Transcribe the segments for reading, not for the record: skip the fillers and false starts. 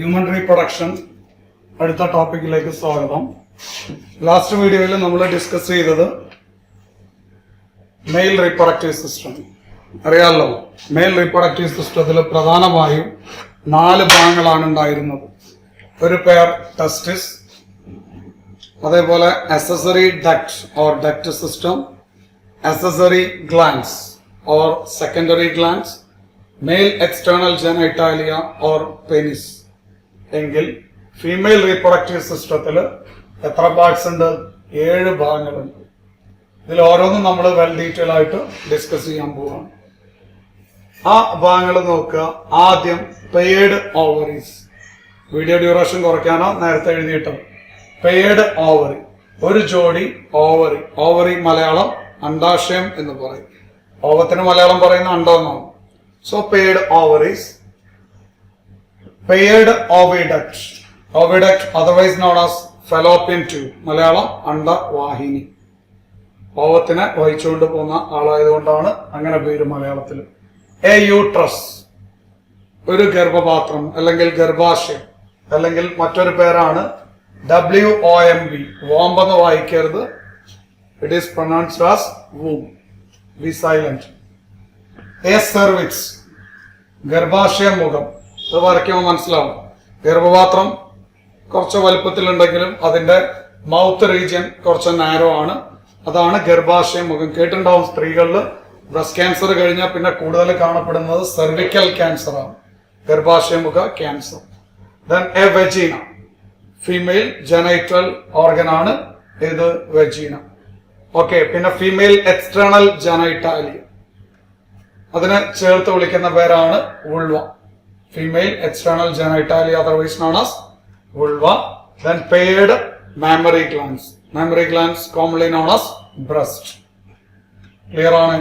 Human reproduction അടുത്ത ടോപ്പിക്കിലേക്ക് സ്വാഗതം. Last വീഡിയോയിൽ നമ്മൾ ഡിസ്കസ് ചെയ്തത് മെയിൽ റീപ്രൊഡക്റ്റീവ് സിസ്റ്റം. അറിയാമല്ലോ, മെയിൽ റീപ്രൊഡക്റ്റീവ് സിസ്റ്റത്തിൽ പ്രധാനമായും 4 ഭാഗങ്ങളാണ് ഉണ്ടായിരുന്നത്. ഒരു പെയർ ടെസ്റ്റിസ്, അതേപോലെ accessory duct or duct system, accessory glands or secondary glands, male external genitalia or penis. എങ്കിൽ ഫീമെയിൽ റീപ്രൊഡക്റ്റീവ് സിസ്റ്റത്തിൽ എത്ര പാർട്സ് ഉണ്ട്? 7 ഭാഗങ്ങളുണ്ട്. ഇതിൽ ഓരോന്നും നമ്മൾ വെൽ ഡീറ്റെയിൽ ആയിട്ട് ഡിസ്കസ് ചെയ്യാൻ പോവാണ്. ആ ഭാഗങ്ങൾ നോക്കുക. ആദ്യം പെയർഡ് ഓവറീസ്. വീഡിയോ ഡ്യൂറേഷൻ കുറയ്ക്കാനോ നേരത്തെ എഴുതിയിട്ടത്. പെയർഡ് ഓവറി, ഒരു ജോഡി ഓവറി. ഓവറി മലയാളം അണ്ടാശയം എന്ന് പറയും. ഓവത്തിന് മലയാളം പറയുന്ന അണ്ടം എന്നാണ്. So paired ovaries. Paired oviduct. Oviduct otherwise known as fallopian tube, Malayalam അണ്ടവാഹിനി. ഓവത്തിനെ വഹിച്ചുകൊണ്ട് പോകുന്ന ആളായതുകൊണ്ടാണ് അങ്ങനെ പേര് മലയാളത്തിൽ. എ യൂട്രസ്, ഒരു ഗർഭപാത്രം അല്ലെങ്കിൽ ഗർഭാശയം, അല്ലെങ്കിൽ മറ്റൊരു പേരാണ് WOMB. വോംബെന്ന് വായിക്കരുത്. It is pronounced as womb. B silent. A cervix, ഗർഭാശയ മുഖം. അത് വരയ്ക്കുമ്പോൾ മനസ്സിലാവും. ഗർഭപാത്രം കുറച്ച് വലുപ്പത്തിലുണ്ടെങ്കിലും അതിന്റെ മൗത്ത് റീജിയൻ കുറച്ച് നാരോ ആണ്. അതാണ് ഗർഭാശയ മുഖം. കേട്ടിട്ടുണ്ടാവും സ്ത്രീകളിൽ ബ്രസ്റ്റ് ക്യാൻസർ കഴിഞ്ഞാൽ പിന്നെ കൂടുതൽ കാണപ്പെടുന്നത് സെർവിക്കൽ ക്യാൻസർ ആണ്, ഗർഭാശയ മുഖ cancer. Then a vagina, female genital organ ആണ് ഇത് വെജീന. ഓക്കെ, പിന്നെ ഫീമെയിൽ എക്സ്റ്റേണൽ ജെനൈറ്റാലിയ, അതിനെ ചേർത്ത് വിളിക്കുന്ന പേരാണ് vulva. Female external genitalia otherwise known as vulva. Then paired mammary glands. Mammary glands commonly known as breast. Clear ആണ്?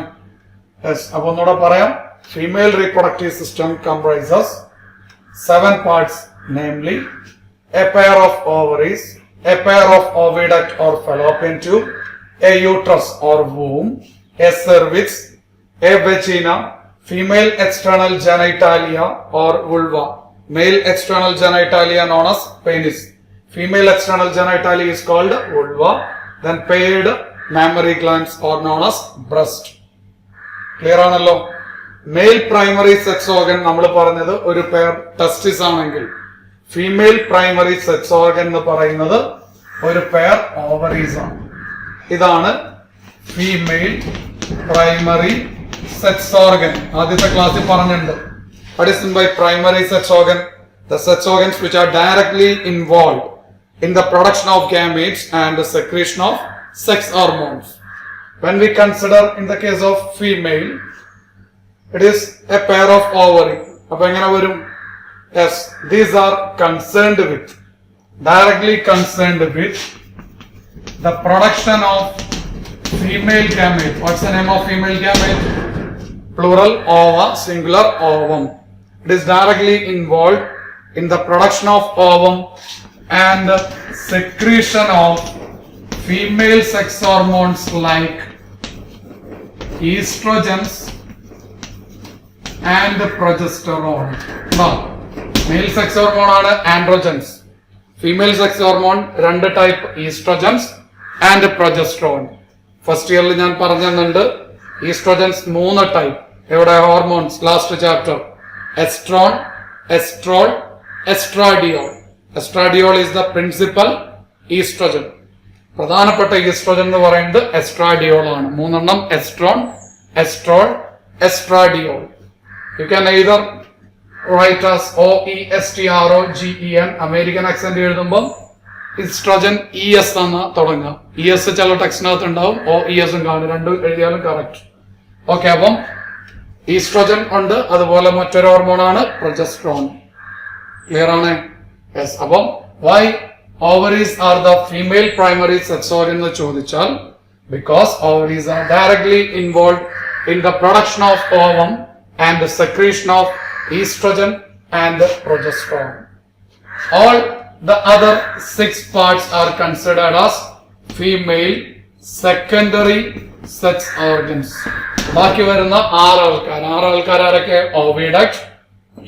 Yes. അപ്പൊ ഒന്നുകൂടെ പറയാം. Female reproductive system comprises 7 parts, namely a pair of ovaries, a pair of oviduct or fallopian tube, a uterus or womb, a cervix, a vagina, female external genitalia or vulva, male external genitalia known as penis. Female external genitalia is called vulva. Then paired mammary glands are known as breast. Clear ആണല്ലോ? Mail primary sex organ നമ്മൾ പറഞ്ഞത് ഒരു pair ടെസ്റ്റിസ് ആണെങ്കിൽ, female primary sex organ എന്ന് പറയുന്നത് ഒരു pair ovaries ആണ്. ഇതാണ് ഫീമെയിൽ പ്രൈമറി സെക്സ് ഓർഗൻ. ആദ്യത്തെ ക്ലാസ്സിൽ പറഞ്ഞിട്ടുണ്ട്. What is meant by primary sex organ? The sex organs which are directly involved in the production of gametes and the secretion of sex hormones. When we consider in the case of female, it is a pair of ovary. Appo engane varum? Yes, these are concerned with, directly concerned with the production of female gamete. What's the name of female gamete? Plural ova, singular ovum. It is directly involved in the production of ovum and secretion of female sex hormones like estrogens and progesterone. Now, male sex hormone ആണ് androgens. Female sex hormone 2 type, estrogens and progesterone. First ഇയറിൽ ഞാൻ പറഞ്ഞിട്ടുണ്ട് estrogens 3 type. എവിടെ? Hormones, last chapter. Estrone, estriol, estradiol. Estradiol is the principal estrogen. പ്രധാനപ്പെട്ട estrogen എന്ന് പറയുന്നത് estradiol ആണ്. 3 എണ്ണം: estrone, estriol, estradiol. You can either write as OESTROGEN. American accent എഴുതുമ്പോൾ ഈസ്ട്രോജൻ ES എന്ന് തുടങ്ങുക. ES ചില ടെക്സ്റ്റിനകത്ത് ഉണ്ടാവും, OES കാണും. രണ്ടും എഴുതിയാലും കറക്റ്റ്. ഓക്കെ, അപ്പം ഈസ്ട്രോജൻ ഉണ്ട്. അതുപോലെ മറ്റൊരു ഹോർമോണാണ് പ്രൊജസ്ട്രോൺ. ക്ലിയർ ആണ്? യെസ്. അപ്പം why ovaries are the female primary sex organ എന്ന് ചോദിച്ചാൽ, because ovaries are directly involve in the production of ovum and the secretion of estrogen and progesterone. All the other 6 parts are considered as female secondary sex organs. ബാക്കി വരുന്ന 6 ആൾക്കാർ ആരൊക്കെ? Oviduct,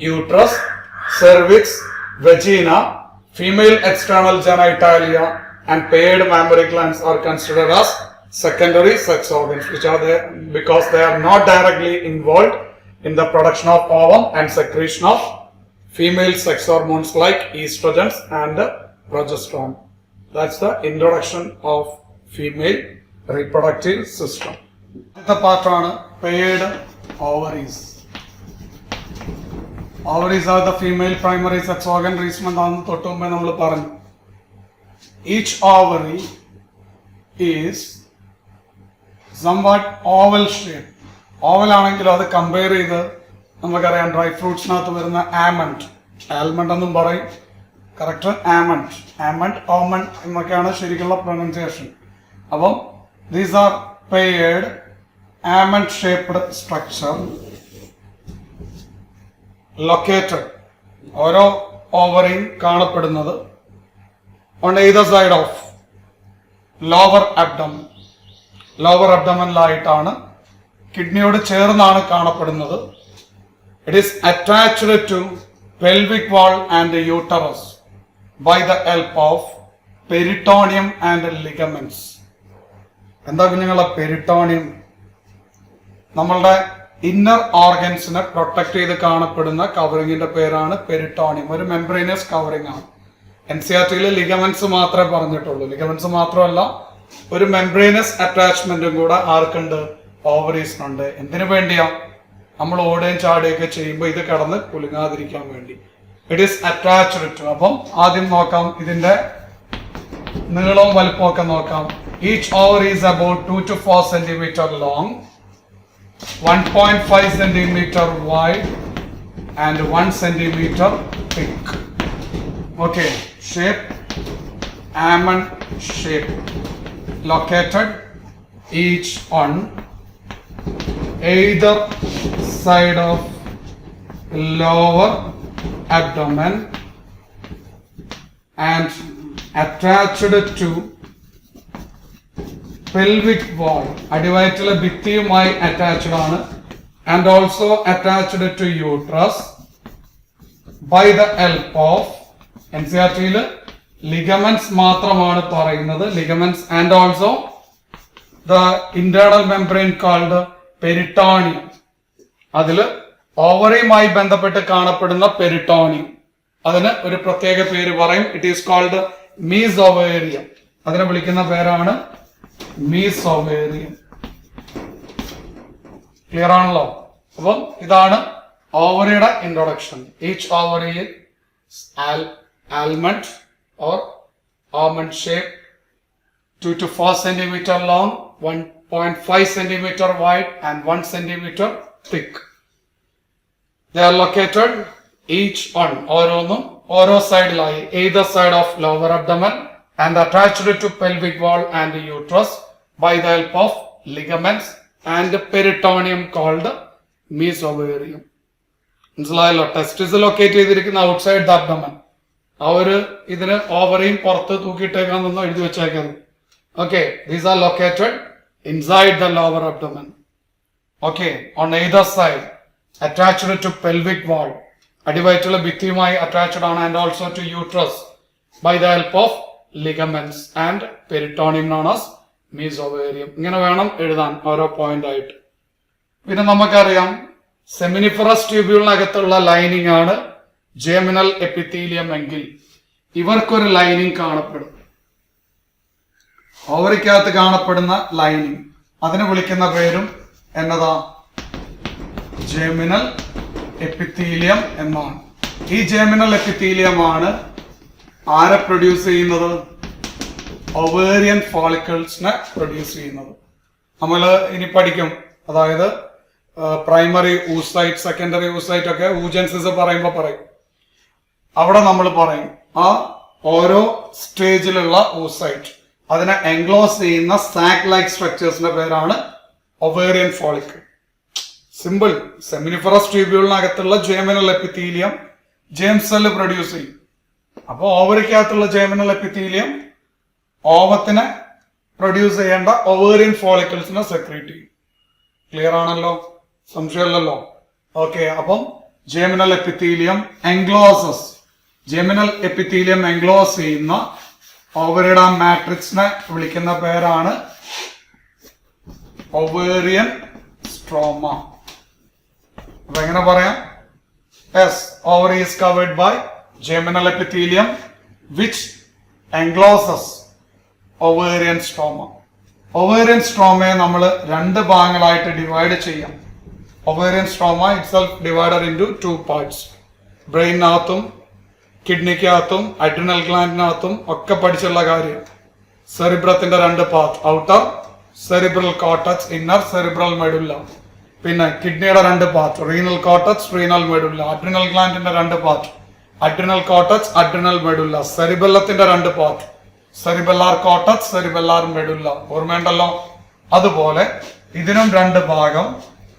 uterus, cervix, vagina, female external genitalia, and paired mammary glands are considered as secondary sex organs, which are there because they are not directly involved in the production of ovum and secretion of female sex hormones like estrogens and progesterone. That's the introduction of female reproductive system. The part on paired ovaries. Ovaries are the female primary sex organ. Reason എന്താണ് തൊട്ട് മുമ്പേ നമ്മൾ പറഞ്ഞു. Each ovary is somewhat oval shape. Oval ആണെങ്കിലും അത് compare ചെയ്ത് നമുക്കറിയാം dry ഫ്രൂട്ട്സിനകത്ത് വരുന്ന ആൽമണ്ട് എന്നും പറയും. കറക്റ്റ് ആമണ്ട് ഓമണ്ട് എന്നൊക്കെയാണ് ശരിക്കുള്ള പ്രൊനൗൺസിയേഷൻ. അപ്പം these are paired almond shaped structure located. ഓരോ ഓവറിയും കാണപ്പെടുന്നത് on either side of lower abdomenലായിട്ടാണ്, കിഡ്നിയോട് ചേർന്നാണ് കാണപ്പെടുന്നത്. It is attached to pelvic wall and uterus by the help of peritoneum and ligaments. എന്താ കുഞ്ഞുങ്ങളെ പെരിട്ടോണിയം? നമ്മളുടെ ഇന്നർ ഓർഗൻസിനെ പ്രൊട്ടക്ട് ചെയ്ത് കാണപ്പെടുന്ന കവറിങ്ങിന്റെ പേരാണ് പെരിട്ടോണിയം. ഒരു മെംബ്രേനിയസ് കവറിംഗ് ആണ്. NCERT ലിഗമെന്റ്സ് മാത്രമേ പറഞ്ഞിട്ടുള്ളൂ. ലിഗമെന്റ്സ് മാത്രമല്ല, ഒരു മെംബ്രേനസ് അറ്റാച്ച്മെന്റും കൂടെ ആർക്കുണ്ട്? ഓവറീസിനുണ്ട്. എന്തിനു വേണ്ടിയാ? നമ്മൾ ഓടുകയും ചാടുകയൊക്കെ ചെയ്യുമ്പോൾ ഇത് കടന്ന് കുലുങ്ങാതിരിക്കാൻ വേണ്ടി. It is attached to. അപ്പം ആദ്യം നോക്കാം ഇതിന്റെ നീളവും വലുപ്പവും ഒക്കെ നോക്കാം. Each ovary is about 2 to 4 centimeter long, 1.5 centimeter wide and 1 centimeter thick. Okay, shape, almond shape, located each on either side of lower abdomen and attached to pelvic wall. അടിവയറ്റിലെ ഭിത്തിയുമായി അറ്റാച്ച്ഡ് ആണ്. And also attached to uterus by the help of NCERT ligaments മാത്രമാണ് പറയുന്നത്. ligaments and also the internal membrane called peritoneum. അതിൽ ഓവറിയുമായി ബന്ധപ്പെട്ട് കാണപ്പെടുന്ന peritoneum, അതിന് ഒരു പ്രത്യേക പേര് പറയും. It is called mesovarium. അതിനെ വിളിക്കുന്ന പേരാണ് മീസോവേറിയം. ക്ലിയർ ആണല്ലോ? അപ്പം ഇതാണ് ഓവറിയുടെ introduction. Each ovary almond or almond shape, 2 to 4 centimeter long, 1.5 centimeter wide and 1 centimeter thick. They are located each on ഓരോ സൈഡിലായി either side of lower abdomen and attached to pelvic wall and uterus by the help of ligaments and peritoneum called mesothelium. മനസ്സിലായല്ലോ? Testis locate ചെയ്തിരിക്കുന്ന outside the abdomen. ഇതിന് ഓവറിയും പുറത്ത് തൂക്കിയിട്ടേക്കാന്നൊന്നും എഴുതി വെച്ചേക്കുന്നത്. Okay, these are located inside the lower abdomen. Okay, on either side attached to pelvic wall. അടിവയറ്റുള്ള ഭിത്തിയുമായി അറ്റാച്ച്ഡ് ആണ്. And also to uterus by the help of ligaments and peritoneum known as mesovarium. ഇങ്ങനെ വേണം എഴുതാൻ ഓരോ point ആയിട്ട്. പിന്നെ നമുക്കറിയാം സെമിനിഫറസ് ട്യൂബ്യൂളിനകത്തുള്ള ലൈനിങ് ആണ് ജേമിനൽ എപ്പിത്തീലിയം എങ്കിൽ ഇവർക്കൊരു ലൈനിങ് കാണപ്പെടും. ഓവറിക്കകത്ത് കാണപ്പെടുന്ന ലൈനിങ്, അതിനെ വിളിക്കുന്ന പേരും എന്നതാ? ജേമിനൽ എപ്പിത്തീലിയം എന്നാണ്. ഈ ജേമിനൽ എപ്പിത്തീലിയം ആണ് ആരെ പ്രൊഡ്യൂസ് ചെയ്യുന്നത്? ഒവേറിയൻ ഫോളിക്കിൾസിനെ പ്രൊഡ്യൂസ് ചെയ്യുന്നത്. നമ്മൾ ഇനി പഠിക്കും. അതായത് പ്രൈമറി ഊസൈറ്റ്, സെക്കൻഡറി ഊസൈറ്റ് ഒക്കെ ഊജൻസിസ് പറയുമ്പോൾ പറയും. അവിടെ നമ്മൾ പറയും ആ ഓരോ സ്റ്റേജിലുള്ള ഊസൈറ്റ് അതിനെ എൻക്ലോസ് ചെയ്യുന്ന സാക് ലൈക്ക് സ്ട്രക്ചേഴ്സിന്റെ പേരാണ് ഒവേറിയൻ ഫോളിക്കിൾ. സിമ്പിൾ. സെമിനിഫറസ് ട്യൂബ്യൂളിനകത്തുള്ള germinal epithelium germ cell produce ചെയ്യും. അപ്പോൾ ഓവറിക്കകത്തുള്ള ജേമിനൽ എപ്പിത്തീലിയം ഓവത്തിനെ പ്രൊഡ്യൂസ് ചെയ്യേണ്ട ഒവേറിയൻ ഫോളിക്കിൾസിനെ സെക്രീറ്റ് ചെയ്യും. ക്ലിയർ ആണല്ലോ? സംശയമല്ലല്ലോ? ഓക്കെ, അപ്പം germinal epithelium encloses germinal epithelium enclose ചെയ്യുന്ന ഓവറിയുടെ മാട്രിക്സിനെ വിളിക്കുന്ന പേരാണ് ഒവേറിയൻ സ്ട്രോമ. അപ്പൊ എങ്ങനെ പറയാം? Yes, ovary is covered by germinal epithelium which encloses ovarian stroma. ovarian stroma നമ്മൾ രണ്ട് ഭാഗങ്ങളായിട്ട് ഡിവൈഡ് ചെയ്യാം. ovarian stroma itself divided into two parts. ബ്രെയിനകത്തും കിഡ്നിക്കകത്തും അഡ്രിനൽ ഗ്ലാൻഡിനകത്തും ഒക്കെ പഠിച്ചുള്ള കാര്യം. സെറിബ്രത്തിന്റെ രണ്ട് part, outer cerebral cortex, inner cerebral medulla. പിന്നെ കിഡ്നിയുടെ രണ്ട് part, renal cortex, renal medulla. Adrenal ഗ്ലാൻഡിന്റെ രണ്ട് part, adrenal cortex, adrenal medulla. സെറിബെല്ലത്തിന്റെ രണ്ട് part, cerebellar cortex, cerebellar medulla. ഓർമ്മയുണ്ടല്ലോ? അതുപോലെ ഇതിനും രണ്ട് ഭാഗം.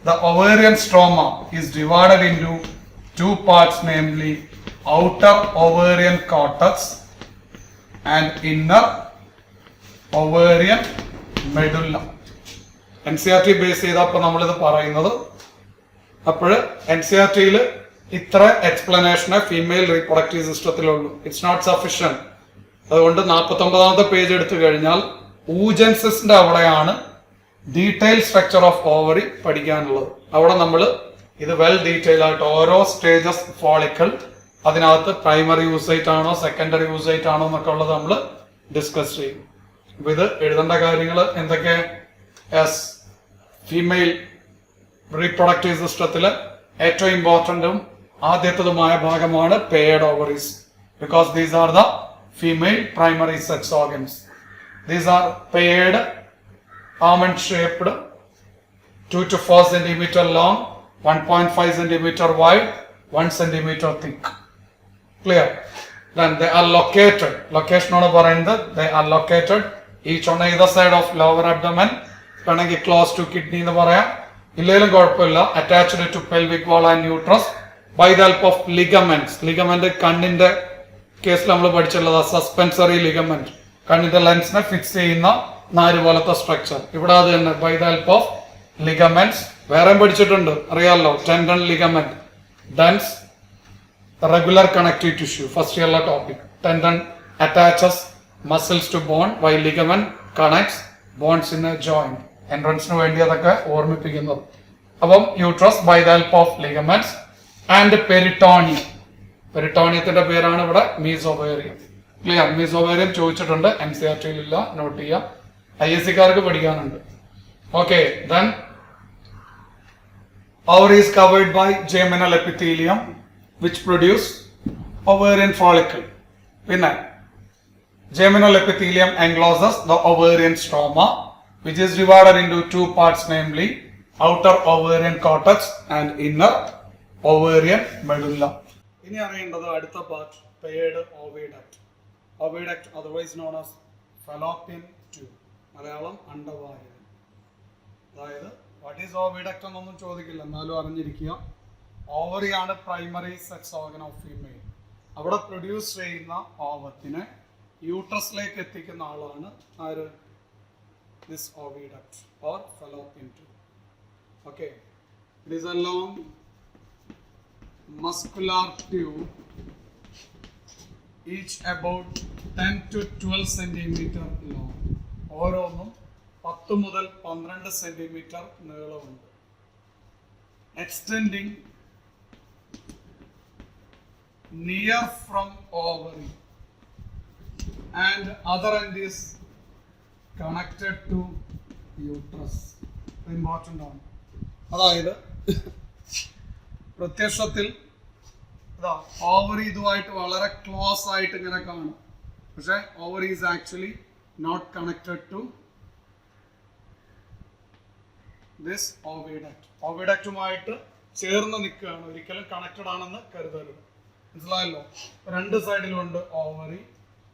The ovarian stroma is divided into two parts, namely outer ovarian cortex and inner ovarian medulla. NCERT base ചെയ്തപ്പോൾ നമ്മളിത് പറയുന്നത്. അപ്പോൾ NCERT-യിൽ ഇത്ര എക്സ്പ്ലനേഷനെ ഫീമെയിൽ റീപ്രൊഡക്റ്റീവ് സിസ്റ്റത്തിലുള്ളൂ. It's not sufficient. അതുകൊണ്ട് 49ാമത്തെ പേജ് എടുത്തു കഴിഞ്ഞാൽ ഊജൻസിന്റെ അവിടെയാണ് ഡീറ്റെയിൽ സ്ട്രക്ചർ ഓഫ് ഓവറി പഠിക്കാനുള്ളത്. അവിടെ നമ്മൾ ഇത് വെൽ ഡീറ്റെയിൽ ആയിട്ട് ഓരോ സ്റ്റേജസ് ഫോളിക്കൽ, അതിനകത്ത് പ്രൈമറി യൂസൈറ്റ് ആണോ സെക്കൻഡറി യൂസൈറ്റ് ആണോ എന്നൊക്കെ ഉള്ളത് നമ്മൾ ഡിസ്കസ് ചെയ്യും. അപ്പൊ ഇത് എഴുതേണ്ട കാര്യങ്ങൾ എന്തൊക്കെ? യെസ്, ഫീമെയിൽ റീപ്രൊഡക്റ്റീവ് സിസ്റ്റത്തില് ഏറ്റവും ഇമ്പോർട്ടന്റും ആദ്യത്തതുമായ ഭാഗമാണ് paired ovaries. Because these are the female primary sex organs. These are paired, almond shaped, 2 to 4 centimeter long, 1.5 centimeter wide, 1 centimeter thick. Clear? Then they are located. Location on പറയുന്നത്, they are located each on either side of lower abdomen. വേണമെങ്കിൽ close to kidney എന്ന് പറയാം, ഇല്ലെങ്കിലും കുഴപ്പമില്ല. attached to pelvic wall and uterus by the help of ligaments. ligament കണ്ണിന്റെ കേസിൽ നമ്മൾ പഠിച്ചിട്ടുള്ളത് സസ്പെൻസറി ലിഗമെന്റ്, കണ്ണിന്റെ ലെൻസിനെ ഫിക്സ് ചെയ്യുന്ന നാല് പോലത്തെ സ്ട്രക്ചർ. ഇവിടെ അത് തന്നെ, by the help of ligaments. വേറെ പഠിച്ചിട്ടുണ്ട്, അറിയാമല്ലോ, tendon ligament, dense regular connective tissue, first ഇയറിലെ topic. Tendon attaches muscles to bone, why ligament connects bones in a joint. എൻട്രൻസിന് വേണ്ടി അതൊക്കെ ഓർമ്മിപ്പിക്കുന്നത്. അപ്പം uterus by the help of ligaments and peritoneum. പെരിട്ടോണിയത്തിന്റെ പേരാണ് ഇവിടെ മീസോവേറിയം. ക്ലിയർ? മീസോവേറിയം ചോദിച്ചിട്ടുണ്ട്, NCERT-യിൽ ഇല്ല, നോട്ട് ചെയ്യാം. ISC-കാർക്ക് പഠിക്കാനുണ്ട്. Okay, then ovary is covered by germinal epithelium which produce ovarian follicle. പിന്നെ germinal epithelium encloses the ovarian stroma which is divided into two parts, namely outer ovarian cortex and inner ovarian medulla. ഇനി അറിയേണ്ടത് അടുത്ത part, paired oviduct. Oviduct, otherwise known as fallopian tube. മലയാളം അണ്ടവാഹിനി. അതായത് what is oviduct എന്നൊന്നും ചോദിക്കില്ല, എന്നാലും അറിഞ്ഞിരിക്കുക. ഓവറിയാണ് primary sex organ of female. അവിടെ പ്രൊഡ്യൂസ് ചെയ്യുന്ന ഓവത്തിനെ യൂട്രസിലേക്ക് എത്തിക്കുന്ന ആളാണ് ആര്? This oviduct or fallopian tube. Okay, it is a long muscular tube, each about 10 to 12 centimeter long. ഓരോന്നും 10 മുതൽ 12 സെന്റിമീറ്റർ നീളമുണ്ട്. Extending near from ovary and other end is connected to uterus. Important ആണ്. അതായത് പ്രത്യക്ഷത്തിൽ ഓവറി ഇതുമായിട്ട് വളരെ close ആയിട്ട് ഇങ്ങനെ കാണും, പക്ഷെ ovary is actually not connected to this oviduct. ഓവിഡക്റ്റുമായിട്ട് ചേർന്ന് നിൽക്കുകയാണ്, ഒരിക്കലും കണക്റ്റഡ് ആണെന്ന് കരുതരുത്. മനസ്സിലായല്ലോ? രണ്ട് സൈഡിലും ഉണ്ട് ഓവറി,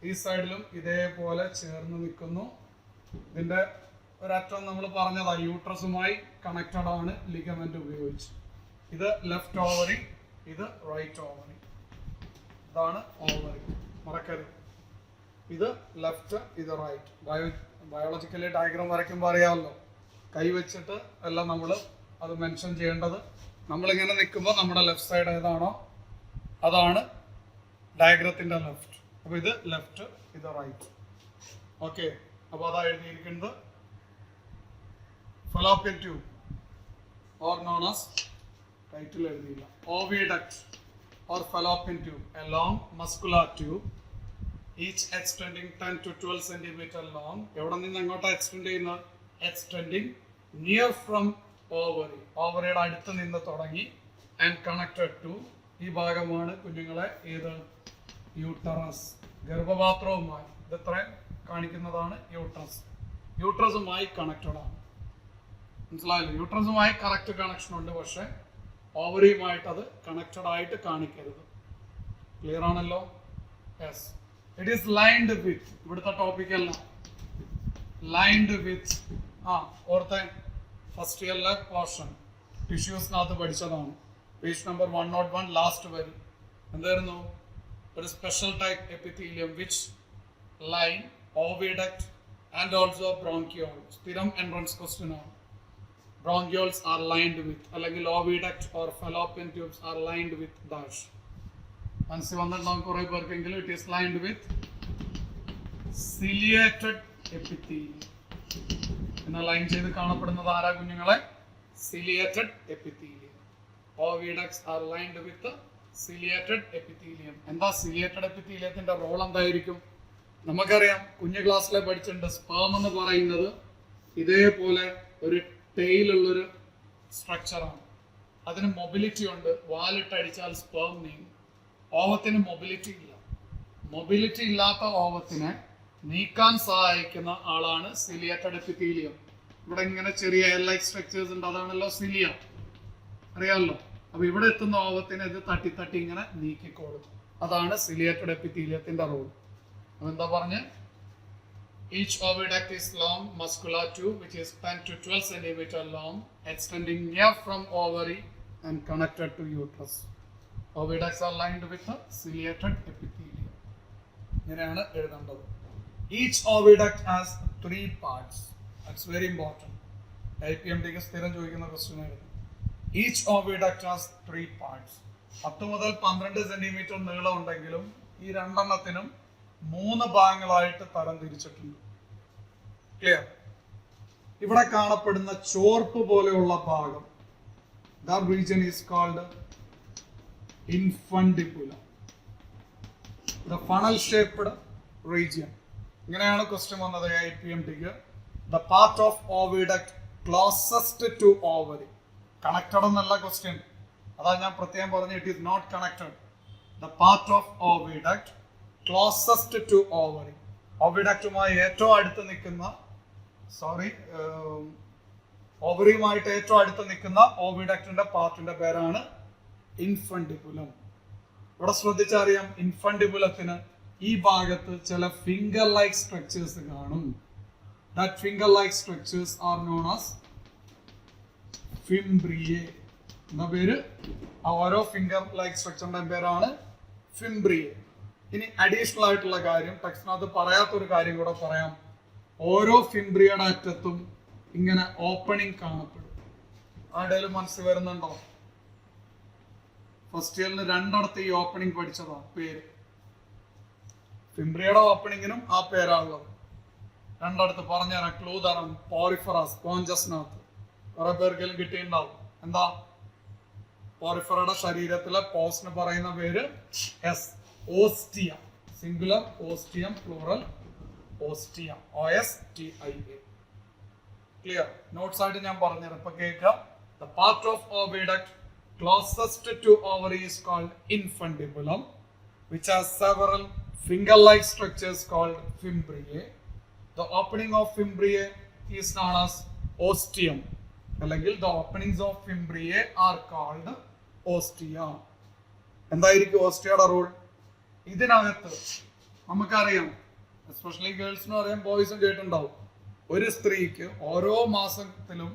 ഈ സൈഡിലും ഇതേപോലെ ചേർന്ന് നിൽക്കുന്നു. ഇതിന്റെ ഒരറ്റം നമ്മൾ പറഞ്ഞതാ, യൂട്രസുമായി കണക്റ്റഡ് ആണ് ലിഗമെന്റ് ഉപയോഗിച്ച്. ഇത് ലെഫ്റ്റ് ഓവറി, ഇത് റൈറ്റ് ഓവറി. ഇതാണ് ഓവറി, മറക്കരുത്. ഇത് ലെഫ്റ്റ്, ഇത് റൈറ്റ്. ബയോളജിക്കലി ഡയഗ്രാം വരയ്ക്കുമ്പോൾ അറിയാമല്ലോ, കൈ വെച്ചിട്ട് എല്ലാം നമ്മൾ അത് മെൻഷൻ ചെയ്യേണ്ടത്. നമ്മളിങ്ങനെ നിൽക്കുമ്പോൾ നമ്മുടെ ലെഫ്റ്റ് സൈഡ് ഏതാണോ അതാണ് ഡയഗ്രത്തിന്റെ ലെഫ്റ്റ്. അപ്പൊ ഇത് ലെഫ്റ്റ്, ഇത് റൈറ്റ്. ഓക്കെ, അപ്പൊ അതാ എഴുതിയിരിക്കുന്നത്. Fallopian tube or known as, title എഴുതിയില്ല, oviduct or fallopian tube, a long muscular tube each extending 10 to 12 centimeter long. എവിടെ നിന്ന് എങ്ങോട്ടാ എക്സ്റ്റെൻഡ് ചെയ്യുന്നത്? എക്സ്റ്റെൻഡിങ് നിയർ ഫ്രം ഓവറി, ഓവറിയുടെ അടുത്ത് നിന്ന് തുടങ്ങി, ആൻഡ് കണക്റ്റഡ് ടു, ഈ ഭാഗമാണ് കുഞ്ഞുങ്ങളെ ഏത്? യൂട്ടറസ്, ഗർഭപാത്രവുമായി, ഇതെത്ര കാണിക്കുന്നതാണ് യൂട്രസ്, യൂട്രസുമായി കണക്റ്റഡ് ആണ്. മനസ്സിലായല്ലോ? യൂട്രസുമായി കറക്റ്റ് കണക്ഷൻ ഉണ്ട്, പക്ഷെ ഓവറിയുമായിട്ട് അത് കണക്റ്റഡ് ആയിട്ട് കാണിക്കരുത്. ക്ലിയർ ആണല്ലോ? Yes. It is lined with, ഇവിടുത്തെ ടോപ്പിക് അല്ല, ലൈൻഡ് വിത്ത്. ഓർത്തെ ഫസ്റ്റ് ഇയറിലെ പോർഷൻ ടിഷ്യൂസിനകത്ത് പഠിച്ചതാണ്. പേജ് നമ്പർ 101 ലാസ്റ്റ് വരി എന്തായിരുന്നു? ഒരു special type epithelium which line oviduct and also bronchiole. സ്ഥിരം എൻട്രൻസ് ക്വസ്റ്റ്യൻ ആണ്. Bronchioles are lined with, അല്ലെങ്കിൽ oviduct or fallopian tubes are lined with dash. മനസ്സിൽ വന്നിട്ടുണ്ടാവും കുറെ പേർക്കെങ്കിലും. It is lined with ciliated epithelium. എന്ന ലൈൻ ചെയ്ത് കാണപ്പെടുന്നത് ആരാ കുഞ്ഞുങ്ങളെ? ciliated epithelium. Oviducts are lined with ciliated epithelium. എന്താ ciliated epitheliumത്തിന്റെ റോൾ എന്തായിരിക്കും? നമുക്കറിയാം, കുഞ്ഞു ക്ലാസ്സിലെ പഠിച്ചിട്ടുണ്ട്. സ്പേം എന്ന് പറയുന്നത് ഇതേപോലെ ഒരു ടെയിലുള്ളൊരു സ്ട്രക്ചറാണ്. അതിന് മൊബിലിറ്റി ഉണ്ട്. വാലിട്ടടിച്ചാൽ സ്പേം നീങ്ങും. ഓവത്തിന് മൊബിലിറ്റി ഇല്ല. മൊബിലിറ്റി ഇല്ലാത്ത ഓവത്തിനെ നീക്കാൻ സഹായിക്കുന്ന ആളാണ് സിലിയേറ്റഡ് എപ്പിത്തീലിയം. ഇവിടെ ഇങ്ങനെ ചെറിയ എയർ ലൈക്ക് സ്ട്രക്ചേഴ്സ് ഉണ്ട്, അതാണല്ലോ സിലിയ, അറിയാമല്ലോ. അപ്പൊ ഇവിടെ എത്തുന്ന ഓവത്തിനെ ഇത് തട്ടി തട്ടി ഇങ്ങനെ നീക്കിക്കോളും. അതാണ് സിലിയേറ്റഡ് എപ്പിത്തീലിയത്തിന്റെ റോൾ. അതെന്താ പറഞ്ഞ്? Each oviduct is long muscular tube which is 10 to 12 centimeter long, extending near from ovary and connected to uterus. Oviducts are lined with a ciliated epithelium. ഇങ്ങനെയാണ് എഴുതേണ്ടത്. Each oviduct has 3 parts. That's very important. IPMDക്ക് സ്ഥിരം ചോദിക്കുന്ന question ആയിരുന്നു. Each oviduct has 3 parts. 10 മുതൽ 12 centimetre നീളം ഉണ്ടെങ്കിലും ഈ രണ്ടെണ്ണത്തിനും 3 ഭാഗങ്ങളായിട്ട് തരം തിരിച്ചിട്ടുണ്ട്. ക്ലിയർ? ഇവിടെ കാണപ്പെടുന്ന ചോർപ്പ് പോലെയുള്ള ഭാഗം, that region is called infundibulum, the funnel shaped region. ഇങ്ങനെയാണ് ക്വസ്റ്റ്യൻ വന്നത് IPMDക്ക്. The part of oviduct closest to ovary. Connected എന്നല്ല ക്വസ്റ്റ്യൻ, അതാ ഞാൻ പ്രത്യേകം പറഞ്ഞു. It is not connected. The part of oviduct closest to ovary. ഓവിഡക്റ്റുമായി ഏറ്റവും അടുത്ത് നിൽക്കുന്ന, ഓവറിയുമായിട്ട് ഏറ്റവും അടുത്ത് നിൽക്കുന്ന ഓവിഡക്റ്റിന്റെ പാർട്ടിന്റെ പേരാണ് ഇൻഫണ്ടിബുലം. ഇവിടെ ശ്രദ്ധിച്ചറിയാം, ഇൻഫണ്ടിബുലത്തിന് ഈ ഭാഗത്ത് ചില ഫിംഗർ ലൈക്ക് സ്ട്രക്ചേഴ്സ് കാണും. That finger like structures are known as fimbriae എന്ന പേര്. ആ ഓരോ ഫിംഗർ ലൈക്ക് സ്ട്രക്ചറിന്റെ പേരാണ് ഫിംബ്രിയെ. ഇനി അഡീഷണൽ ആയിട്ടുള്ള കാര്യം, ടെക്സ്റ്റിനകത്ത് പറയാത്തൊരു കാര്യം കൂടെ പറയാം. ഓരോ ഫിംബ്രിയയുടെ അറ്റത്തും ഇങ്ങനെ ഓപ്പണിംഗ് കാണപ്പെടും. ആരുടെയും മനസ്സിൽ വരുന്നുണ്ടോ? ഫസ്റ്റ് ഇയറിൽ 2 ഈ ഓപ്പണിംഗ് പഠിച്ചതാ പേര്. ഫിംബ്രിയയുടെ ഓപ്പണിങ്ങിനും ആ പേരാണുള്ളത്. 2 പറഞ്ഞുതരാം, ക്ലൂ തരാം. പോറിഫറസ്, സ്പോഞ്ചസിനകത്ത് കുറെ പേർക്കെങ്കിലും കിട്ടിയിട്ടുണ്ടാവും. എന്താ? പോറിഫറയുടെ ശരീരത്തിലെ പോസ്റ്റിന് പറയുന്ന പേര് S, ostia. Singular ostium, plural ostia, OSTIA. Clear? Notes ആയിട്ട് ഞാൻ പറഞ്ഞുതരാം, ഇപ്പൊ കേൾക്കുക. The part of oviduct closest to ovary is called infundibulum, which has several finger-like structures called fimbriae. The opening of fimbriae is known as ostium. അല്ലെങ്കിൽ the openings of fimbriae are called ostia. എന്തായിരിക്കും ഓസ്റ്റിയയുടെ role? ഇതിനകത്ത് നമുക്കറിയാം, especially ഗേൾസിനും അറിയാം, ബോയ്സും കേട്ടിട്ടുണ്ടാവും. ഒരു സ്ത്രീക്ക് ഓരോ മാസത്തിലും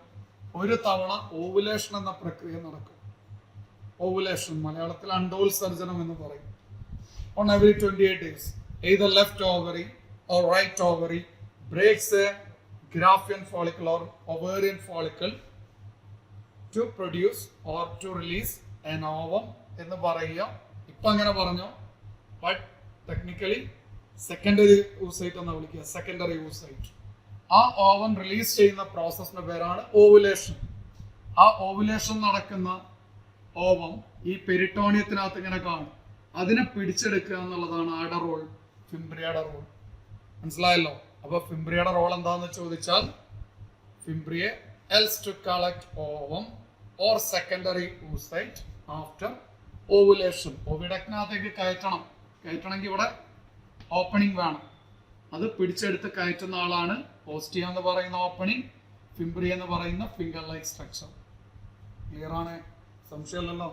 ഒരു തവണ ഓവുലേഷൻ എന്ന പ്രക്രിയ നടക്കും. ഓവുലേഷൻ മലയാളത്തിൽ അണ്ടോത്സർജനം എന്ന് പറയും. On every 28 days, either left ovary or right ovary breaks a Graafian follicle or ovarian follicle to produce or to release an ovum എന്ന് പറയുക. ഇപ്പൊ അങ്ങനെ പറഞ്ഞോ? ബട്ട് ടെക്നിക്കലി സെക്കൻഡറി oocyte എന്ന് വിളിക്കുക. Secondary oocyte. ആ ഓവൻ റിലീസ് ചെയ്യുന്ന പ്രോസസ്സിന്റെ പേരാണ് ഓവുലേഷൻ. ആ ഓവുലേഷൻ നടക്കുന്ന ഓവം ഈ പെരിട്ടോണിയത്തിനകത്ത് ഇങ്ങനെ കാണും. അതിനെ പിടിച്ചെടുക്കുക എന്നുള്ളതാണ് ആരുടെ റോൾ? ഫിംബ്രിയയുടെ റോൾ. മനസ്സിലായല്ലോ? അപ്പൊ ഫിംബ്രിയയുടെ റോൾ എന്താന്ന് ചോദിച്ചാൽ fimbriae helps to collect ovum or secondary oocyte after ovulation. ഓവിഡക്റ്റിനകത്തേക്ക് കയറ്റണമെങ്കിൽ ഇവിടെ ഓപ്പണിംഗ് വേണം. അത് പിടിച്ചെടുത്ത് കയറ്റുന്ന ആളാണ് ഓസ്റ്റിയ എന്ന് പറയുന്ന ഓപ്പണിംഗ്, ഫിംബ്രിയ എന്ന് പറയുന്ന ഫിംഗർ ലൈക്ക് സ്ട്രക്ചർ. ക്ലിയർ ആണ്? സംശയമില്ലല്ലോ.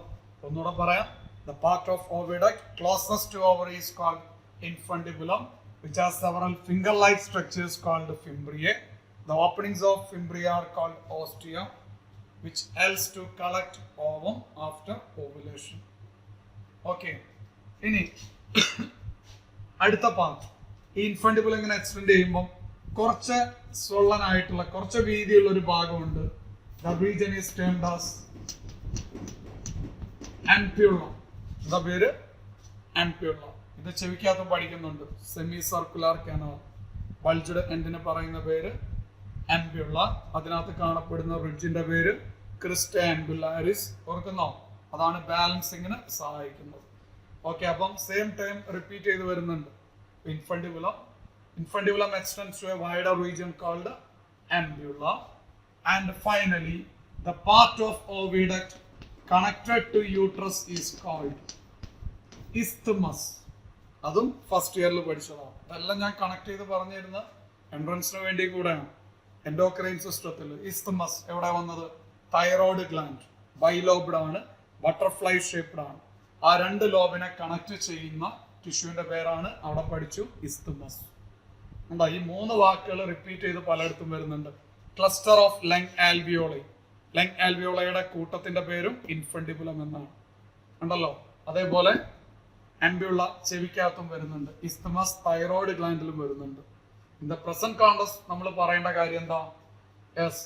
ഒന്നുകൂടെ പറയാം. The part of oviduct closest to ovary is called infundibulum, which has several finger-like structures called fimbriae. The openings of fimbriae are called ostia, which helps to collect ovum after ovulation. Okay. ഇനി അടുത്ത part. ഈ ഇൻഫണ്ടിബിൾ ഇങ്ങനെ extend ചെയ്യുമ്പോൾ കുറച്ച് സ്വള്ളനായിട്ടുള്ള കുറച്ച് വീതിയുള്ള ഒരു ഭാഗമുണ്ട്. The region is termed as ampulla. എന്താ പേര്? ആംപ്യൂള. ഇത് ചെവിക്കകത്തും പഠിക്കുന്നുണ്ട്. Semi circular canal. ബൾജ്ഡ് എൻഡിന് പറയുന്ന പേര് ആംപ്യൂള. അതിനകത്ത് കാണപ്പെടുന്ന റിഡ്ജിന്റെ പേര് ക്രിസ്റ്റ ആംബുലാരിസ്. ഓർക്കുന്നോ? അതാണ് ബാലൻസിങ്ങിന് സഹായിക്കുന്നത്. ഓക്കെ, അപ്പം സെയിം ടൈം റിപ്പീറ്റ് ചെയ്ത് വരുന്നുണ്ട്. Infundibulum extends to a wider region called ampulla. And finally, the part of oviduct connected to uterus is called isthmus. അതും ഫസ്റ്റ് ഇയറിൽ പഠിച്ചതാണ്. അതെല്ലാം ഞാൻ കണക്ട് ചെയ്ത് പറഞ്ഞിരുന്ന എൻട്രൻസിന് വേണ്ടി കൂടെയാണ്. എൻഡോക്രൈൻ സിസ്റ്റത്തിൽ ഇസ്തമസ് എവിടെ വന്നത്? Thyroid gland. ബൈലോബ്ഡ് ആണ്, ബട്ടർഫ്ലൈ ഷേപ്ഡ് ആണ്. ആ രണ്ട് ലോബിനെ കണക്ട് ചെയ്യുന്ന ടിഷ്യൂവിന്റെ പേരാണ് അവിടെ പഠിച്ചു ഇസ്തമസ്. എന്താ ഈ മൂന്ന് വാക്കുകൾ റിപ്പീറ്റ് ചെയ്ത് പലയിടത്തും വരുന്നുണ്ട്. Cluster of lung alveoli. Lung ആൽവിയോളയുടെ കൂട്ടത്തിന്റെ പേരും ഇൻഫണ്ടിബുലം എന്നാണ്. ഉണ്ടല്ലോ. അതേപോലെ ആംബ്യുള്ള ചെവിക്കകത്തും വരുന്നുണ്ട്. ഇസ്തമസ് തൈറോയ്ഡ് ഗ്ലാൻഡിലും വരുന്നുണ്ട്. ഇൻ ദ പ്രസന്റ് കോണ്ടെക്സ്റ്റ് നമ്മൾ പറയേണ്ട കാര്യം എന്താ? Yes,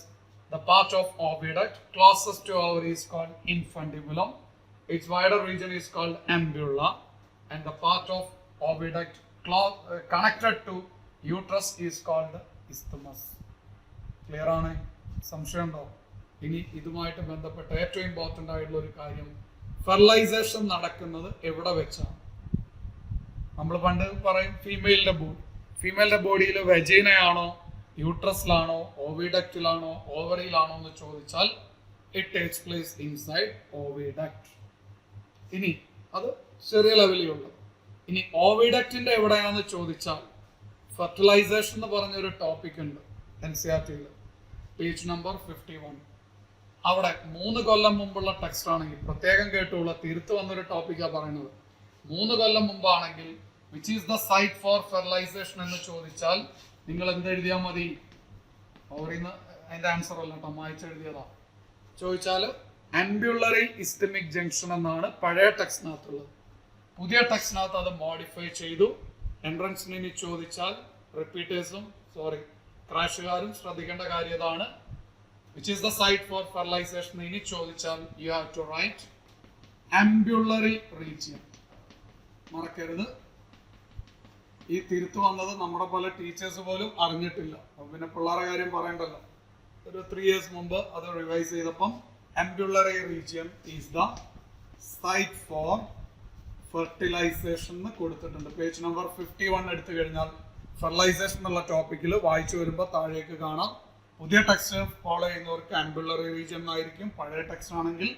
the part of oviduct closest to ovary is called infundibulum. Its wider region is called ampulla, and the part of oviduct connected to uterus is called isthmus. Clear ആണ്? സംശയം ഉണ്ടോ? ഇനി ഇതുമായിട്ട് ബന്ധപ്പെട്ട ഏറ്റവും ഇമ്പോർട്ടൻ്റ് ആയിട്ടുള്ള ഒരു കാര്യം, ഫെർലൈസേഷൻ നടക്കുന്നത് എവിടെ വെച്ചാണ്? നമ്മൾ പണ്ട് പറയും ഫീമെയിലിന്റെ ബോഡിയിൽ വെജൈനയാണോ, യൂട്രസിലാണോ, ഓവിഡക്റ്റിലാണോ, ഓവറിയിലാണോ എന്ന് ചോദിച്ചാൽ it takes place inside oviduct. ഇനി അത് ചെറിയ ലെവലിൽ ഉള്ളത്. ഇനി ഓവിഡക്റ്റിന്റെ എവിടെയാണെന്ന് ചോദിച്ചാൽ ഫെർട്ടിലൈസേഷൻ എന്ന് പറഞ്ഞൊരു ടോപ്പിക് ഉണ്ട് NCERT-യിൽ, പേജ് നമ്പർ 51. അവിടെ 3 കൊല്ലം മുമ്പുള്ള ടെക്സ്റ്റ് ആണെങ്കിൽ പ്രത്യേകം കേട്ടുള്ള തിരുത്ത് വന്നൊരു ടോപ്പിക്കാണ് പറയുന്നത്. 3 കൊല്ലം മുമ്പാണെങ്കിൽ which is the site for fertilization എന്ന് ചോദിച്ചാൽ നിങ്ങൾ എന്തെഴുതിയാൽ മതി? ഓവറിന്ന് അതിന്റെ ആൻസർ അല്ല കേട്ടോ, മായ്ച്ചെഴുതിയതാ. ചോദിച്ചാൽ ആംബ്യുള്ളറി ഇസ്തമിക് ജംഗ്ഷൻ എന്നാണ് പഴയ ടെക്സ്റ്റിനകത്തുള്ളത്. പുതിയ ടെക്സ്റ്റിനകത്ത് അത് മോഡിഫൈ ചെയ്തു. എൻട്രൻസിന് ഇനി ചോദിച്ചാൽ റിപ്പീറ്റേഴ്സും ക്രാഷുകാരും ശ്രദ്ധിക്കേണ്ട കാര്യം ഇതാണ്. Which is the site for fertilization ഇനി ചോദിച്ചാൽ you have to write ampullary region. മറക്കരുത്. ഈ തിരുത്ത് വന്നത് നമ്മുടെ പല ടീച്ചേഴ്സ് പോലും അറിഞ്ഞിട്ടില്ല. പിന്നെ പിള്ളേരുടെ കാര്യം പറയണ്ടല്ലോ. ഒരു 3 years മുമ്പ് അത് റിവൈസ് ചെയ്തപ്പം ampullary region is the site for fertilization എന്ന് കൊടുത്തിട്ടുണ്ട്. പേജ് നമ്പർ 51 എടുത്തു കഴിഞ്ഞാൽ ഫെർട്ടിലൈസേഷൻ എന്നുള്ള ടോപ്പിക്കിൽ വായിച്ചു വരുമ്പോൾ താഴേക്ക് കാണാം. പുതിയ ടെക്സ്റ്റ് ഫോളോ ചെയ്യുന്നവർക്ക് ആംബ്യുള്ളറി റീജിയൻ ആയിരിക്കും. പഴയ ടെക്സ്റ്റ് ആണെങ്കിൽ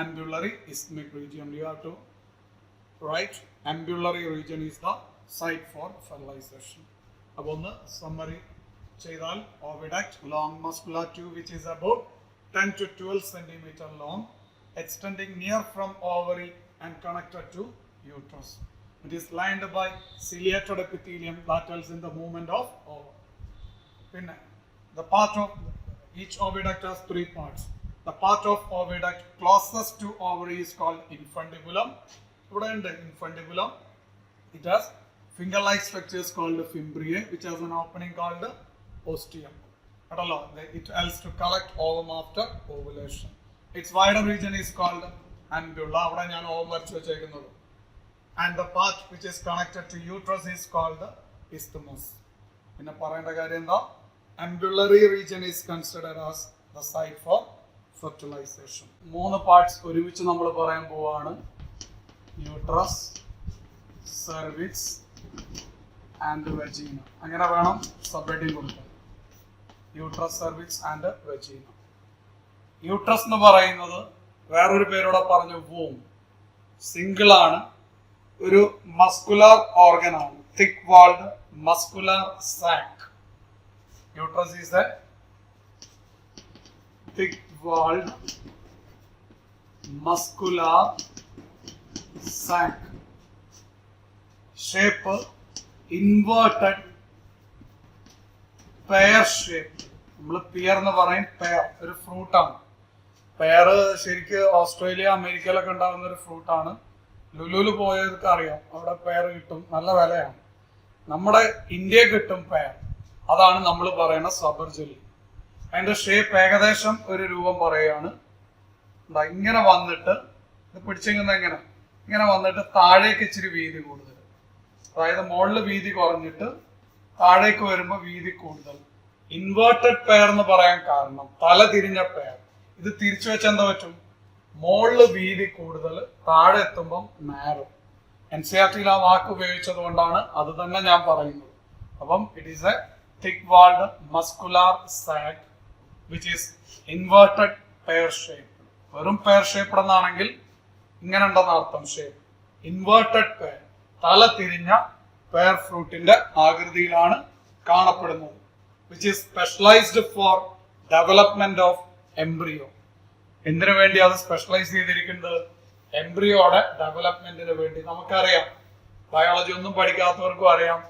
ampullary isthmic region. You have to write ampullary region is the site for fertilization. അപ്പോൾ ഒന്ന് സമ്മറി ചെയ്താൽ oviduct long muscular tube which is about 10 to 12 centimeter long, extending near from ovary and connected to uterus. It is lined by ciliated epithelium that helps in the movement of ovum. Then the part of each oviduct has 3 parts. The part of oviduct closest to ovary is called infundibulum. ഇവിടെ ഉണ്ട് infundibulum. It has finger-like structures called fimbriae, which has an opening called ostium. It helps to collect ovum after ovulation. Its wider region is called ampulla. അവിടെ ഞാൻ ovum വരച്ചു വെച്ചേക്കുന്നത്. and the part which is connected to uterus is called the isthmus. പിന്നെ പറയേണ്ട കാര്യം എന്താ, ambulatory region is considered as the site for fertilization. 3 parts ഒരുമിച്ച് നമ്മൾ പറയാൻ പോവാണ്. Uterus, cervix and vagina. അങ്ങനെ വേണം സബ് ഹെഡിങ് കൊടുക്കാൻ. Uterus, cervix and vagina. Uterus എന്ന് പറയുന്നത് വേറൊരു പേരോടെ പറഞ്ഞു വൂം. സിംഗിൾ ആണ്, ഒരു മസ്കുലർ ഓർഗൻ ആണ്. Thick walled muscular sac. Uterus is a thick walled muscular sac. Shape inverted pear shaped. നമ്മൾ പിയർ എന്ന് പറയും. പെയർ ഒരു ഫ്രൂട്ടാണ്. പെയർ ശരിക്ക് ഓസ്ട്രേലിയ, അമേരിക്കയിലൊക്കെ ഉണ്ടാകുന്ന ഒരു ഫ്രൂട്ടാണ്. ലുലുവിൽ പോയവർക്ക് അറിയാം, അവിടെ പെയർ കിട്ടും, നല്ല വിലയാണ്. നമ്മുടെ ഇന്ത്യയിൽ കിട്ടും പെയർ. അതാണ് നമ്മൾ പറയുന്ന സബർജലി. അതിന്റെ ഷേപ്പ് ഏകദേശം ഒരു രൂപം പറയുകയാണ്. ഇങ്ങനെ വന്നിട്ട് ഇത് പിടിച്ചിങ്ങനെ ഇങ്ങനെ വന്നിട്ട് താഴേക്ക് ഇച്ചിരി വീതി കൂടുതൽ, അതായത് മുകളിൽ വീതി കുറഞ്ഞിട്ട് താഴേക്ക് വരുമ്പോൾ വീതി കൂടുതൽ. ഇൻവേർട്ടഡ് പെയർ എന്ന് പറയാൻ കാരണം തല തിരിഞ്ഞ പെയർ. ഇത് തിരിച്ചു വെച്ച് എന്താ പറ്റും, മുകളിൽ വീതി കൂടുതൽ, താഴെ എത്തുമ്പം നാരോ. NCERT-യിൽ ആ വാക്ക് ഉപയോഗിച്ചത് കൊണ്ടാണ് അത് തന്നെ ഞാൻ പറയുന്നത്. അപ്പം it is a thick walled muscular sac which is inverted pear shaped. വെറും pear shaped എന്നാണെങ്കിൽ ഇങ്ങനെ ഉണ്ടെന്ന അർത്ഥം. ഷേപ്പ് ഇൻവേർട്ടഡ് പെയർ, തല തിരിഞ്ഞ പെയർ ഫ്രൂട്ടിന്റെ ആകൃതിയിലാണ് കാണപ്പെടുന്നത്. which is specialized for development of embryo. എന്തിനു വേണ്ടി അത് സ്പെഷ്യലൈസ് ചെയ്തിരിക്കുന്നത്? എംബ്രിയോയുടെ ഡെവലപ്മെന്റിന് വേണ്ടി. നമുക്കറിയാം, ബയോളജി ഒന്നും പഠിക്കാത്തവർക്കും അറിയാം,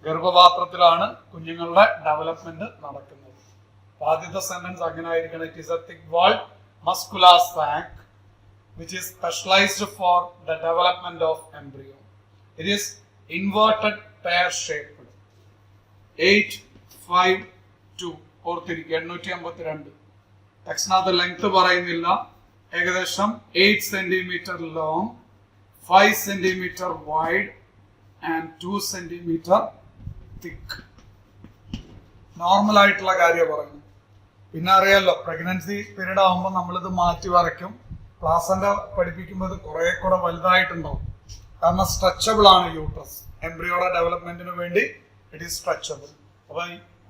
ഗർഭപാത്രത്തിലാണ് കുഞ്ഞുങ്ങളുടെ ഡെവലപ്മെന്റ് നടക്കുന്നത്. ആദ്യത്തെ സെന്റൻസ് അങ്ങനെ ആയിരിക്കണം. It is a thick walled muscular sac which is specialized for the development of embryo. It is inverted pear shaped. 852 ഓർത്തിരിക്കുക. 852. ടെക്സ്റ്റിനകത്ത് ലെങ്ത് പറയുന്നില്ല. ഏകദേശം 8 centimetre long, 5 centimetre wide and 2 centimetre thick. Normal ആയിട്ടുള്ള കാര്യം പറയുന്നു. പിന്നെ അറിയാലോ, പ്രഗ്നൻസി പീരീഡ് ആകുമ്പോൾ നമ്മളിത് മാറ്റി വരയ്ക്കും. പ്ലാസന്റ പഠിപ്പിക്കുമ്പോൾ ഇത് കുറെ കൂടെ വലുതായിട്ടുണ്ടാവും. കാരണം സ്ട്രെച്ചബിൾ ആണ് യൂട്രസ്. എംബ്രിയോയുടെ ഡെവലപ്മെന്റിന് വേണ്ടി ഇറ്റ് ഈസ് സ്ട്രെച്ചബിൾ. അപ്പൊ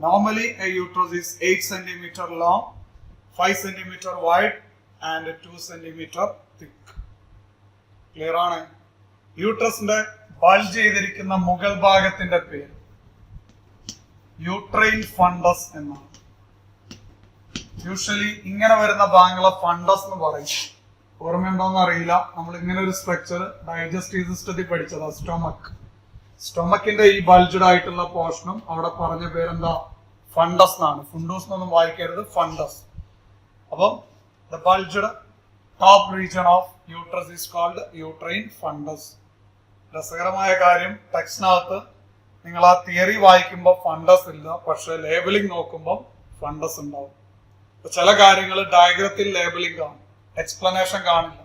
normally A uterus is 8 centimetre long, 5 centimetre wide and 2 centimetre thick. Clear ആണ്? യൂട്രസിന്റെ ബൾജ് ചെയ്തിരിക്കുന്ന മുകൾ ഭാഗത്തിന്റെ പേര് യൂട്രൈൻ ഫണ്ടസ് എന്നാണ്. യൂഷ്വലി ഇങ്ങനെ വരുന്ന ഭാഗങ്ങളെ ഫണ്ടസ് എന്ന് പറയും. ഓർമ്മയുണ്ടോന്ന് അറിയില്ല, നമ്മൾ ഇങ്ങനെ ഒരു സ്ട്രക്ചർ ഡൈജസ്റ്റീവ് സിസ്റ്റത്തിൽ പഠിച്ചതാ. സ്റ്റൊമക്കിന്റെ ഈ ബൾജ്ഡ് ആയിട്ടുള്ള പോർഷനും അവിടെ പറഞ്ഞ പേരെന്താ? ഫണ്ടസ് എന്നാണ്. ഫുണ്ടൂസ് എന്നൊന്നും വായിക്കരുത്, ഫണ്ടസ്. അപ്പം the bulged top region of uterus is called uterine fundus. രസകരമായ കാര്യം, ടെക്സ്റ്റിനകത്ത് നിങ്ങൾ ആ തിയറി വായിക്കുമ്പോൾ ഫണ്ടസ് ഇല്ല, പക്ഷെ ലേബലിംഗ് നോക്കുമ്പോൾ ഫണ്ടസ് ഉണ്ടാവും. ചില കാര്യങ്ങൾ ഡയഗ്രത്തിൽ ലേബലിംഗ് കാണും, എക്സ്പ്ലനേഷൻ കാണില്ല.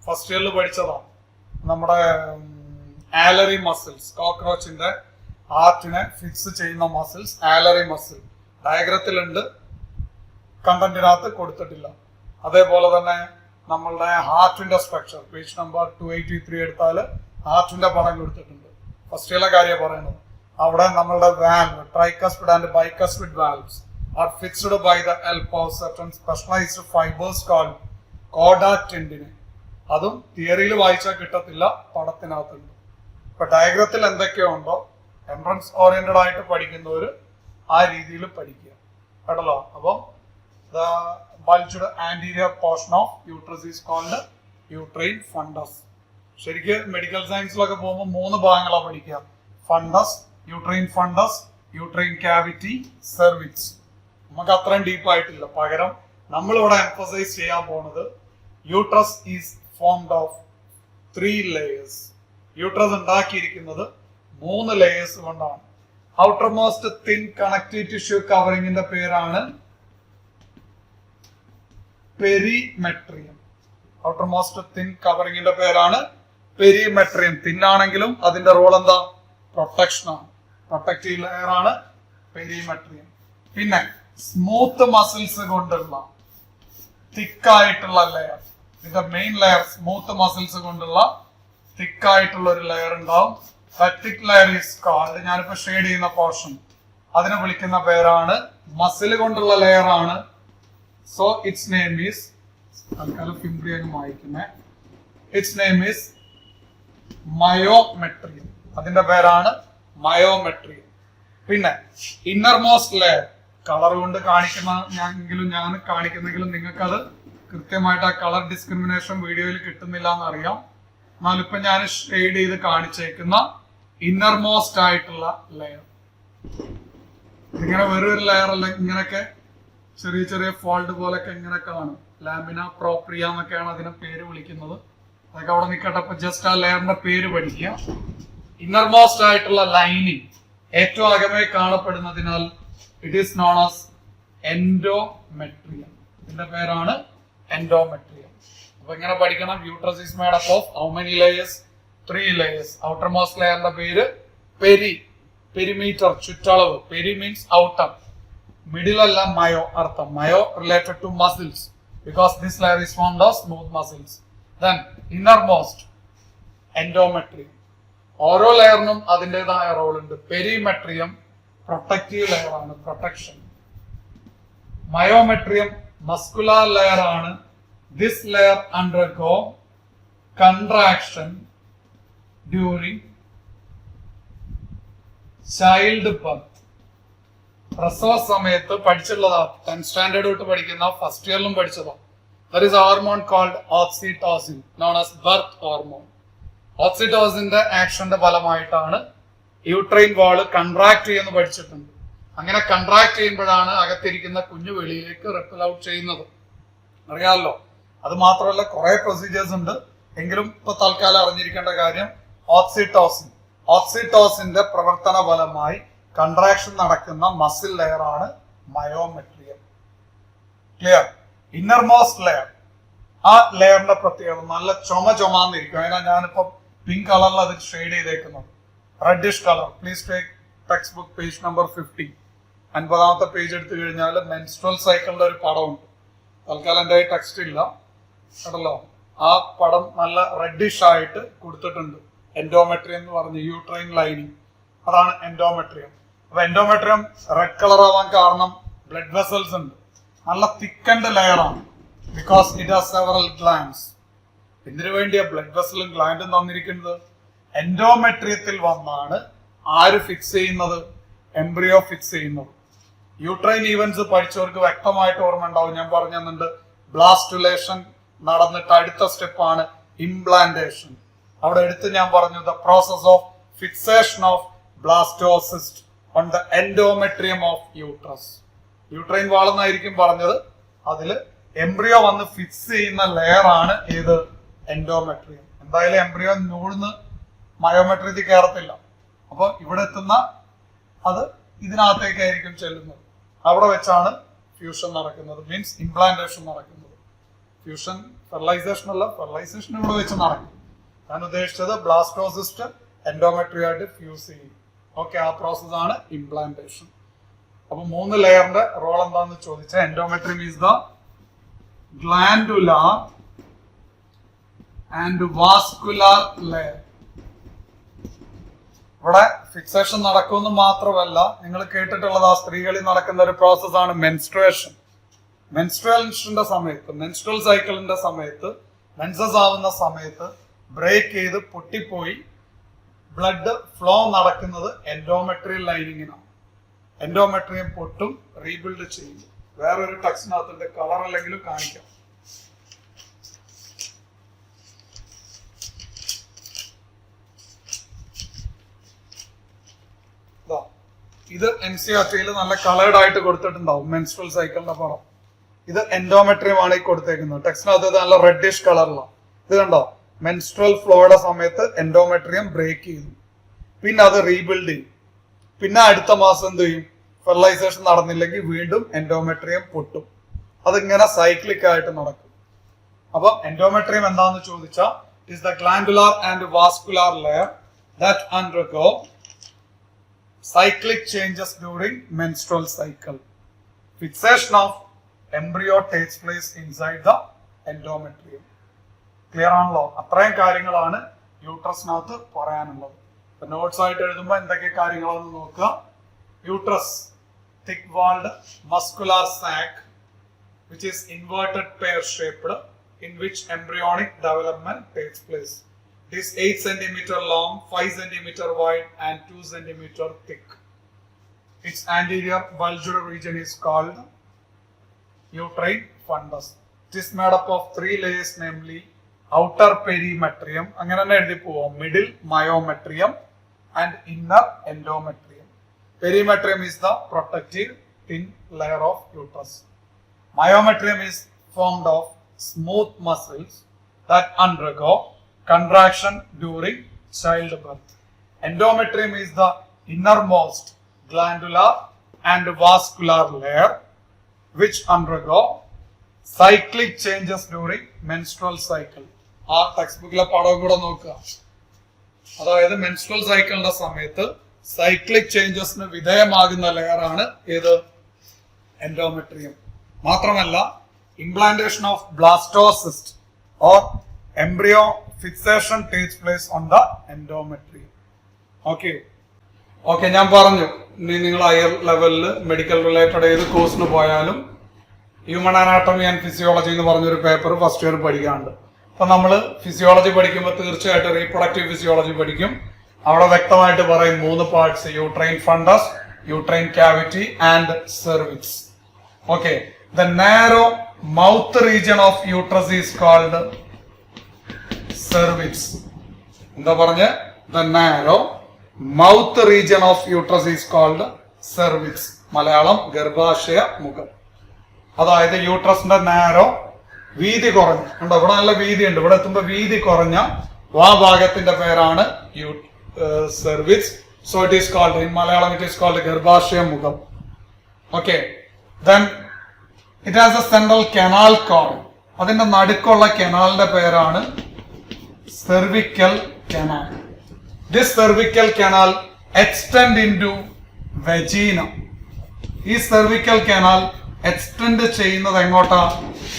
ഫസ്റ്റ് ഇയറിൽ പഠിച്ചതാണ്. നമ്മുടെ ആലറി മസിൽസ്, കോക്രോച്ചിന്റെ ഹാർട്ടിനെ ഫിക്സ് ചെയ്യുന്ന മസിൽസ്, ആലറി മസിൽ ഡയഗ്രത്തിലുണ്ട്, കണ്ടന്റിനകത്ത് കൊടുത്തിട്ടില്ല. അതേപോലെ തന്നെ നമ്മളുടെ ഹാർട്ടിന്റെ സ്ട്രക്ചർ പേജ് നമ്പർ 283 എടുത്താൽ ഹാർട്ടിന്റെ പടം കൊടുത്തിട്ടുണ്ട്. ഫസ്റ്റ് ഇയറിലെ കാര്യം പറയുന്നത്. അവിടെ നമ്മളുടെ valve, tricuspid and bicuspid valves are fixed by the help of certain specialised fibres called കോഡാ ടെൻഡിനെ. അതും തിയറിയിൽ വായിച്ചാൽ കിട്ടത്തില്ല, പടത്തിനകത്തുണ്ട്. ഇപ്പൊ ഡയഗ്രത്തിൽ എന്തൊക്കെയോ ഉണ്ടോ, എൻട്രൻസ് ഓറിയന്റഡ് ആയിട്ട് പഠിക്കുന്നവർ ആ രീതിയിൽ പഠിക്കുക കേട്ടല്ലോ. അപ്പം the bulged anterior portion of uterus is called uterine fundus. ശരിക്ക് മെഡിക്കൽ സയൻസിലൊക്കെ പോകുമ്പോൾ 3 ഭാഗങ്ങളാണ് പഠിക്കുക: fundus, uterine fundus, uterine cavity, cervix. നമുക്ക് അത്രയും ഡീപ്പായിട്ടില്ല. പകരം നമ്മളിവിടെ എംഫസൈസ് ചെയ്യാൻ പോകുന്നത് uterus is formed of 3 layers. യൂട്രസ് ഉണ്ടാക്കിയിരിക്കുന്നത് 3 layers കൊണ്ടാണ്. Outer most thin connective tissue കവറിങ്ങിന്റെ പേരാണ് പെരിമെട്രിയം. ഔട്ടർ മോസ്റ്റ് തിൻ കവറിങ്ങിന്റെ പേരാണ് പെരിമെട്രിയം. തിന്നാണെങ്കിലും അതിന്റെ റോൾ എന്താ? പ്രൊട്ടക്ഷൻ ആണ്. പ്രൊട്ടക്റ്റീവ് ലെയർ ആണ് പെരിമെട്രിയം. പിന്നെ സ്മൂത്ത് മസിൽസ് കൊണ്ടുള്ള തിക്കായിട്ടുള്ള ലെയർ, ഇതിന്റെ മെയിൻ ലെയർ സ്മൂത്ത് മസിൽസ് കൊണ്ടുള്ള തിക്കായിട്ടുള്ള ഒരു ലെയർ ഉണ്ടാവും. തിക് ലെയർ ഈസ് കോൾഡ്, ഞാനിപ്പോ ഷെയ്ഡ് ചെയ്യുന്ന പോർഷൻ, അതിനെ വിളിക്കുന്ന പേരാണ് മസിൽ കൊണ്ടുള്ള ലെയർ ആണ്. സോ ഇറ്റ്സ് നെയിം ഈസ്, തൽക്കാലം ഫിംബ്രിയം വായിക്കുന്നേ, ഇറ്റ്സ് നെയിം ഈസ് മയോമെട്രിയം. അതിന്റെ പേരാണ് മയോമെട്രിയം. പിന്നെ ഇന്നർമോസ്റ്റ് ലെയർ, കളർ കൊണ്ട് കാണിക്കുന്ന ഞാൻ കാണിക്കുന്നെങ്കിലും നിങ്ങൾക്ക് അത് കൃത്യമായിട്ട് ആ കളർ ഡിസ്ക്രിമിനേഷൻ വീഡിയോയിൽ കിട്ടുന്നില്ല എന്നറിയാം. എന്നാലും ഇപ്പൊ ഞാൻ ഷെയ്ഡ് ചെയ്ത് കാണിച്ചേക്കുന്ന ഇന്നർമോസ്റ്റ് ആയിട്ടുള്ള ലെയർ, ഇതിങ്ങനെ വേറൊരു ലെയർ അല്ല, ഇങ്ങനെയൊക്കെ ചെറിയ ചെറിയ ഫോൾഡ് പോലൊക്കെ ഇങ്ങനെ കാണും. ലാമിന പ്രോപ്രിയ എന്നൊക്കെയാണ് അതിനെ പേര് വിളിക്കുന്നത്. അതൊക്കെ അവിടെ നിൽക്കട്ടെ. അപ്പൊ ജസ്റ്റ് ആ ലെയറിന്റെ പേര് പഠിക്കുക. ഇന്നർമോസ്റ്റ് ആയിട്ടുള്ള ലൈനിങ് ഏറ്റവും അകമേ കാണപ്പെടുന്നതിനാൽ it is known as endometrium. ഇതിന്റെ പേരാണ് എൻഡോമെട്രിയം. അപ്പൊ ഇങ്ങനെ പഠിക്കണം. Uterus is made up of how many layers? 3 layers. Outer most ലെയറിന്റെ പേര് പെരി, പെരിമീറ്റർ, ചുറ്റളവ്. പെരി മീൻസ് ഔട്ടർ, മിഡിൽ അല്ല മയോ അർത്ഥം. Myo related to muscles because this layer is formed of smooth muscles. Then innermost endometrium. ഓരോ ലെയറിനും അതിൻ്റെതായ role ഉണ്ട്. Perimetrium protective layer ആണ്, പ്രൊട്ടക്ഷൻ. മയോമെട്രിയം മസ്കുലാർ ലെയർ ആണ്. This layer undergo contraction during child birth. പ്രസവ സമയത്ത് പഠിച്ചിട്ടുള്ളതാ, 10th standard തൊട്ട് പഠിക്കുന്ന, ഫസ്റ്റ് ഇയറിലും പഠിച്ചതാ. There is hormone called oxytocin, known as birth hormone. ഓക്സിറ്റോസിന്റെ ആക്ഷന്റെ ഫലമായിട്ടാണ് യൂട്രൈൻ വാള് കൺട്രാക്ട് ചെയ്യുന്നത് പഠിച്ചിട്ടുണ്ട്. അങ്ങനെ കൺട്രാക്ട് ചെയ്യുമ്പോഴാണ് അകത്തിരിക്കുന്ന കുഞ്ഞു വെളിയിലേക്ക് റിപ്പൽ ഔട്ട് ചെയ്യുന്നത്. അറിയാമല്ലോ. അത് മാത്രമല്ല കുറെ പ്രൊസീജിയേഴ്സ് ഉണ്ട്. എങ്കിലും ഇപ്പൊ തൽക്കാലം അറിഞ്ഞിരിക്കേണ്ട കാര്യം ഓക്സിറ്റോസിൻ. ഓക്സിറ്റോസിന്റെ പ്രവർത്തന ഫലമായി കൺട്രാക്ഷൻ നടക്കുന്ന മസിൽ ലെയർ ആണ് മയോമെട്രിയം. ക്ലിയർ? ഇന്നർമോസ്റ്റ് ലെയർ, ആ ലെയറിന്റെ പ്രത്യേകത നല്ല ചുമന്നിരിക്കും. അതിനാ ഞാനിപ്പോ പിങ്ക് കളറിൽ അത് ഷെയ്ഡ് ചെയ്തേക്കുന്നത്. Reddish colour. Please take text book page number 50. 50ാമത്തെ പേജ് എടുത്തു കഴിഞ്ഞാൽ മെൻസ്ട്രൽ സൈക്കിളിന്റെ ഒരു പടമുണ്ട്. തൽക്കാലം എൻ്റെ ടെക്സ്റ്റ് ഇല്ല കേട്ടല്ലോ. ആ പടം നല്ല റെഡിഷ് ആയിട്ട് കൊടുത്തിട്ടുണ്ട്. എൻഡോമെട്രിയം എന്ന് പറഞ്ഞ് യൂട്രൈൻ ലൈനിങ്, അതാണ് എൻഡോമെട്രിയം. അപ്പൊ എൻഡോമെട്രിയം റെഡ് കളർ ആവാൻ കാരണം ബ്ലഡ് വെസൽസ് ഉണ്ട്. നല്ല തിക്കൻഡ് ലെയർ ആണ് because it has several glands. ഇതിനു വേണ്ടിയാ ബ്ലഡ് വെസലും ഗ്ലാൻഡും തന്നിരിക്കുന്നത്. എൻഡോമെട്രിയത്തിൽ വന്നാണ് ആര് ഫിക്സ് ചെയ്യുന്നത്? എംബ്രിയോ ഫിക്സ് ചെയ്യുന്നത്. യൂട്രൈൻ ഈവൻസ് പഠിച്ചവർക്ക് വ്യക്തമായിട്ട് ഓർമ്മ ഉണ്ടാവും. ഞാൻ പറഞ്ഞു തന്നിട്ടുണ്ട്. ബ്ലാസ്റ്റുലേഷൻ നടന്നിട്ട് അടുത്ത സ്റ്റെപ്പാണ് ഇംപ്ലാന്റേഷൻ. അവിടെ എടുത്ത് ഞാൻ പറഞ്ഞു the process of fixation of blastocyst on the endometrium of uterus. Uterine വാളെന്നായിരിക്കും പറഞ്ഞത്. അതില് എംബ്രിയോ വന്ന് ഫിക്സ് ചെയ്യുന്ന ലെയർ ആണ് ഏത്? എൻഡോമെട്രിയം. എന്തായാലും എംബ്രിയോ നൂഴ്ന്ന് മയോമെട്രിയത്തിൽ കയറത്തില്ല. അപ്പൊ ഇവിടെ എത്തുന്ന അത് ഇതിനകത്തേക്കായിരിക്കും ചെല്ലുന്നത്. അവിടെ വെച്ചാണ് ഫ്യൂഷൻ നടക്കുന്നത്, മീൻസ് ഇംപ്ലാന്റേഷൻ നടക്കുന്നത്. ഫ്യൂഷൻ ഫെർലൈസേഷൻ അല്ല, ഫെർലൈസേഷൻ ഇവിടെ വെച്ച് നടക്കും. ഞാൻ ഉദ്ദേശിച്ചത് ബ്ലാസ്റ്റോസിസ്റ്റ് എൻഡോമെട്രിയോ ആയിട്ട് ഫ്യൂസ് ചെയ്യും. ഓക്കെ, ആ പ്രോസസ് ആണ് ഇംപ്ലാന്റേഷൻ. അപ്പൊ 3 ലെയറിന്റെ റോൾ എന്താന്ന് ചോദിച്ചാൽ endometrium is the glandular and vascular layer. ഇവിടെ ഫിക്സേഷൻ നടക്കുമെന്ന് മാത്രമല്ല, നിങ്ങൾ കേട്ടിട്ടുള്ളത് ആ സ്ത്രീകളിൽ നടക്കുന്ന ഒരു പ്രോസസ്സാണ് മെൻസ്ട്രുവേഷൻ. മെൻസ്ട്രുവേഷന്റെ സമയത്ത്, മെൻസ്ട്രൽ സൈക്കിളിന്റെ സമയത്ത്, മെൻസസ് ആവുന്ന സമയത്ത് ബ്രേക്ക് ചെയ്ത് പൊട്ടിപ്പോയി ബ്ലഡ് ഫ്ലോ നടക്കുന്നത് എൻഡോമെട്രിയൽ ലൈനിങ്ങിനാണ്. എൻഡോമെട്രിയം പൊട്ടും, റീബിൽഡ് ചെയ്യും. വേറൊരു ടെക്സ്റ്റിനകത്തിന്റെ കളർ അല്ലെങ്കിലും കാണിക്കാം. ഇത് NCERT-യിൽ നല്ല കളേർഡ് ആയിട്ട് കൊടുത്തിട്ടുണ്ടാവും മെൻസ്ട്രൽ സൈക്കിളിന്റെ പടം. ഇത് എൻഡോമെട്രിയം ആണ് ഈ കൊടുത്തേക്കുന്നത്. ടെക്സ്റ്റിനകത്ത് നല്ല റെഡിഷ് കളറിലാണ്. ഇത് കണ്ടോ, മെൻസ്ട്രൽ ഫ്ലോയുടെ സമയത്ത് എൻഡോമെട്രിയം ബ്രേക്ക് ചെയ്തു, പിന്നെ അത് റീബിൽഡ് ചെയ്യും. പിന്നെ അടുത്ത മാസം എന്ത് ചെയ്യും? ഫെർലൈസേഷൻ നടന്നില്ലെങ്കിൽ വീണ്ടും എൻഡോമെട്രിയം പൊട്ടും. അതിങ്ങനെ സൈക്ലിക് ആയിട്ട് നടക്കും. അപ്പം എൻഡോമെട്രിയം എന്താന്ന് ചോദിച്ചാൽ It is the glandular and vascular layer that undergo cyclic changes during menstrual cycle. Fixation of embryo takes place inside the endometrium. Clear ആണല്ലോ? അത്രയും കാര്യങ്ങളാണ് യൂട്രസിനകത്ത് പറയാനുള്ളത്. നോട്ട്സ് ആയിട്ട് എഴുതുമ്പോൾ എന്തൊക്കെ കാര്യങ്ങളാണെന്ന് നോക്കുക. Uterus, thick walled muscular sac which is inverted pear shaped in which embryonic development takes place. It is 8 cm long, 5 cm wide and 2 cm thick. Its anterior bulged region is called uterine fundus. It is made up of 3 layers, namely outer perimetrium, അങ്ങനെ തന്നെ എഴുതി പോവാം, middle myometrium and inner endometrium. Perimetrium is the protective thin layer of uterus. Myometrium is formed of smooth muscles that undergo contraction during childbirth. Endometrium is the innermost glandular and vascular layer which undergo cyclic changes during menstrual cycle. ആ text ബുക്കിലെ പടം കൂടെ നോക്കുക. അതായത് menstrual സൈക്കിളിന്റെ സമയത്ത് cyclic ചേഞ്ചസിന് വിധേയമാകുന്ന ലെയറാണ് ഏത്? Endometrium. മാത്രമല്ല implantation of blastocyst or embryo fixation takes place on the endometrium. Okay ഞാൻ പറഞ്ഞു, ഇനി നിങ്ങൾ ഹയർ ലെവലിൽ മെഡിക്കൽ റിലേറ്റഡ് ഏത് കോഴ്സിന് പോയാലും ഹ്യൂമൻ അനാട്ടമി ആൻഡ് ഫിസിയോളജി എന്ന് പറഞ്ഞൊരു പേപ്പർ ഫസ്റ്റ് ഇയർ പഠിക്കാറുണ്ട്. അപ്പൊ നമ്മൾ ഫിസിയോളജി പഠിക്കുമ്പോൾ തീർച്ചയായിട്ടും റീപ്രൊഡക്റ്റീവ് ഫിസിയോളജി പഠിക്കും. അവിടെ വ്യക്തമായിട്ട് പറയും 3 parts: uterine fundus, uterine cavity and cervix. Okay, the narrow mouth region of uterus is called cervix. എന്താ പറഞ്ഞ? The narrow mouth region of uterus is called cervix. Malayalam ഗർഭാശയ മുഖം. അതായത് യൂട്രസിന്റെ നാരോ, വീതി കുറഞ്ഞ, ഉണ്ടോ ഇവിടെ നല്ല വീതി ഉണ്ട്, ഇവിടെ എത്തുമ്പോ വീതി കുറഞ്ഞ ഭാഗത്തിന്റെ പേരാണ് cervix. So it is called, in Malayalam it is called Garbhashaya Mukham. Okay. Then it has a central canal cord. അതിന്റെ നടുക്കുള്ള കനാലിന്റെ പേരാണ് cervical canal. This cervical canal extend into vagina. ഈ cervical canal extend ചെയ്യുന്നത് എങ്ങോട്ടാ?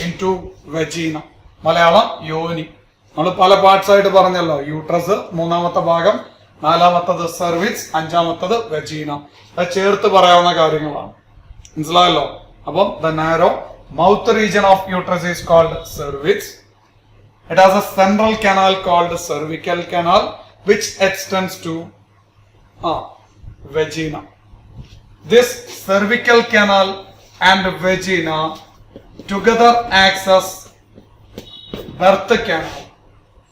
into vagina. Malayalam യോനി. നമ്മൾ പല parts ആയിട്ട് പറഞ്ഞല്ലോ. യൂട്രസ് 3ാമത്തെ ഭാഗം, 4ാമത്തത് സെർവിക്സ്, 5ാമത്തത് വെജീന. അത് ചേർത്ത് പറയാവുന്ന കാര്യങ്ങളാണ്. മനസ്സിലായല്ലോ? അപ്പം the narrow mouth region of uterus is called cervix. It has a central canal called cervical canal which extends to vagina. This cervical canal and vagina together acts as birth canal.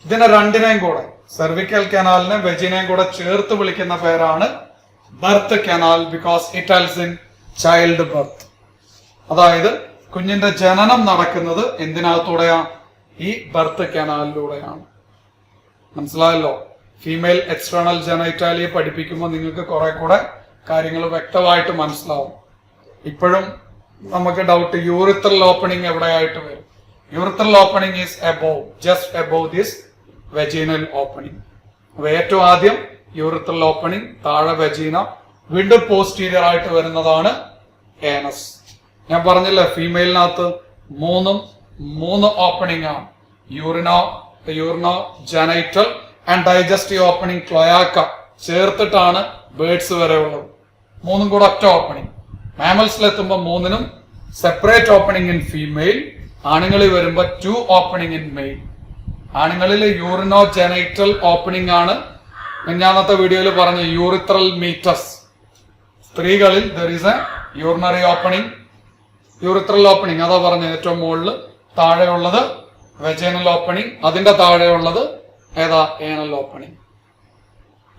ഇതിനെ രണ്ടിനെയും കൂടെ, cervical കനാലിനെ വെജിനെയും കൂടെ ചേർത്ത് വിളിക്കുന്ന പേരാണ് birth canal. Because it helps in child birth. അതായത് കുഞ്ഞിന്റെ ജനനം നടക്കുന്നത് എന്തിനകത്തൂടെയാ? ഈ ബർത്ത് കനാലിലൂടെയാണ്. മനസ്സിലായല്ലോ? ഫീമെയിൽ എക്സ്റ്റേണൽ ജനൈറ്റാലിയെ പഠിപ്പിക്കുമ്പോൾ നിങ്ങൾക്ക് കുറെ കൂടെ കാര്യങ്ങൾ വ്യക്തമായിട്ട് മനസ്സിലാവും. ഇപ്പോഴും നമുക്ക് ഡൗട്ട്, യൂറിത്രൽ ഓപ്പണിംഗ് എവിടെയായിട്ട് വരും? Urethral opening is above, just above this vaginal opening. അപ്പൊ ഏറ്റവും ആദ്യം യൂറിത്രൽ ഓപ്പണിംഗ്, താഴെ വെജീന, വീണ്ടും പോസ്റ്റീരിയർ ആയിട്ട് വരുന്നതാണ് ഏനസ്. ഞാൻ പറഞ്ഞില്ലേ, ഫീമെയിലിനകത്ത് മൂന്ന് ഓപ്പണിംഗ് ആണ്. Urino genital and digestive opening, cloaca ചേർത്തിട്ടാണ് ബേർഡ്സ് വരെ ഉള്ളത്. 3 കൂടെ ഒറ്റ ഓപ്പണിംഗ്. മാമൽസിലെത്തുമ്പോൾ 3നും സെപ്പറേറ്റ് ഓപ്പണിംഗ് ഇൻ ഫീമെയിൽ. ആണുങ്ങളിൽ വരുമ്പോ 2 ഓപ്പണിംഗ് ഇൻ മെയിൽ. ആണുങ്ങളിൽ യൂറിനോ ജനൈറ്റൽ ഓപ്പണിംഗ് ആണ്. ഞാനത്തെ വീഡിയോയിൽ പറഞ്ഞു യൂറിത്രൽ മീറ്റസ്. സ്ത്രീകളിൽ there is a urinary opening, urethral opening. അതാ പറഞ്ഞ ഏറ്റവും മുകളിൽ. താഴെയുള്ളത് വെജൈനൽ ഓപ്പണിംഗ്, അതിന്റെ താഴെയുള്ളത് ഏതാ? Anal opening.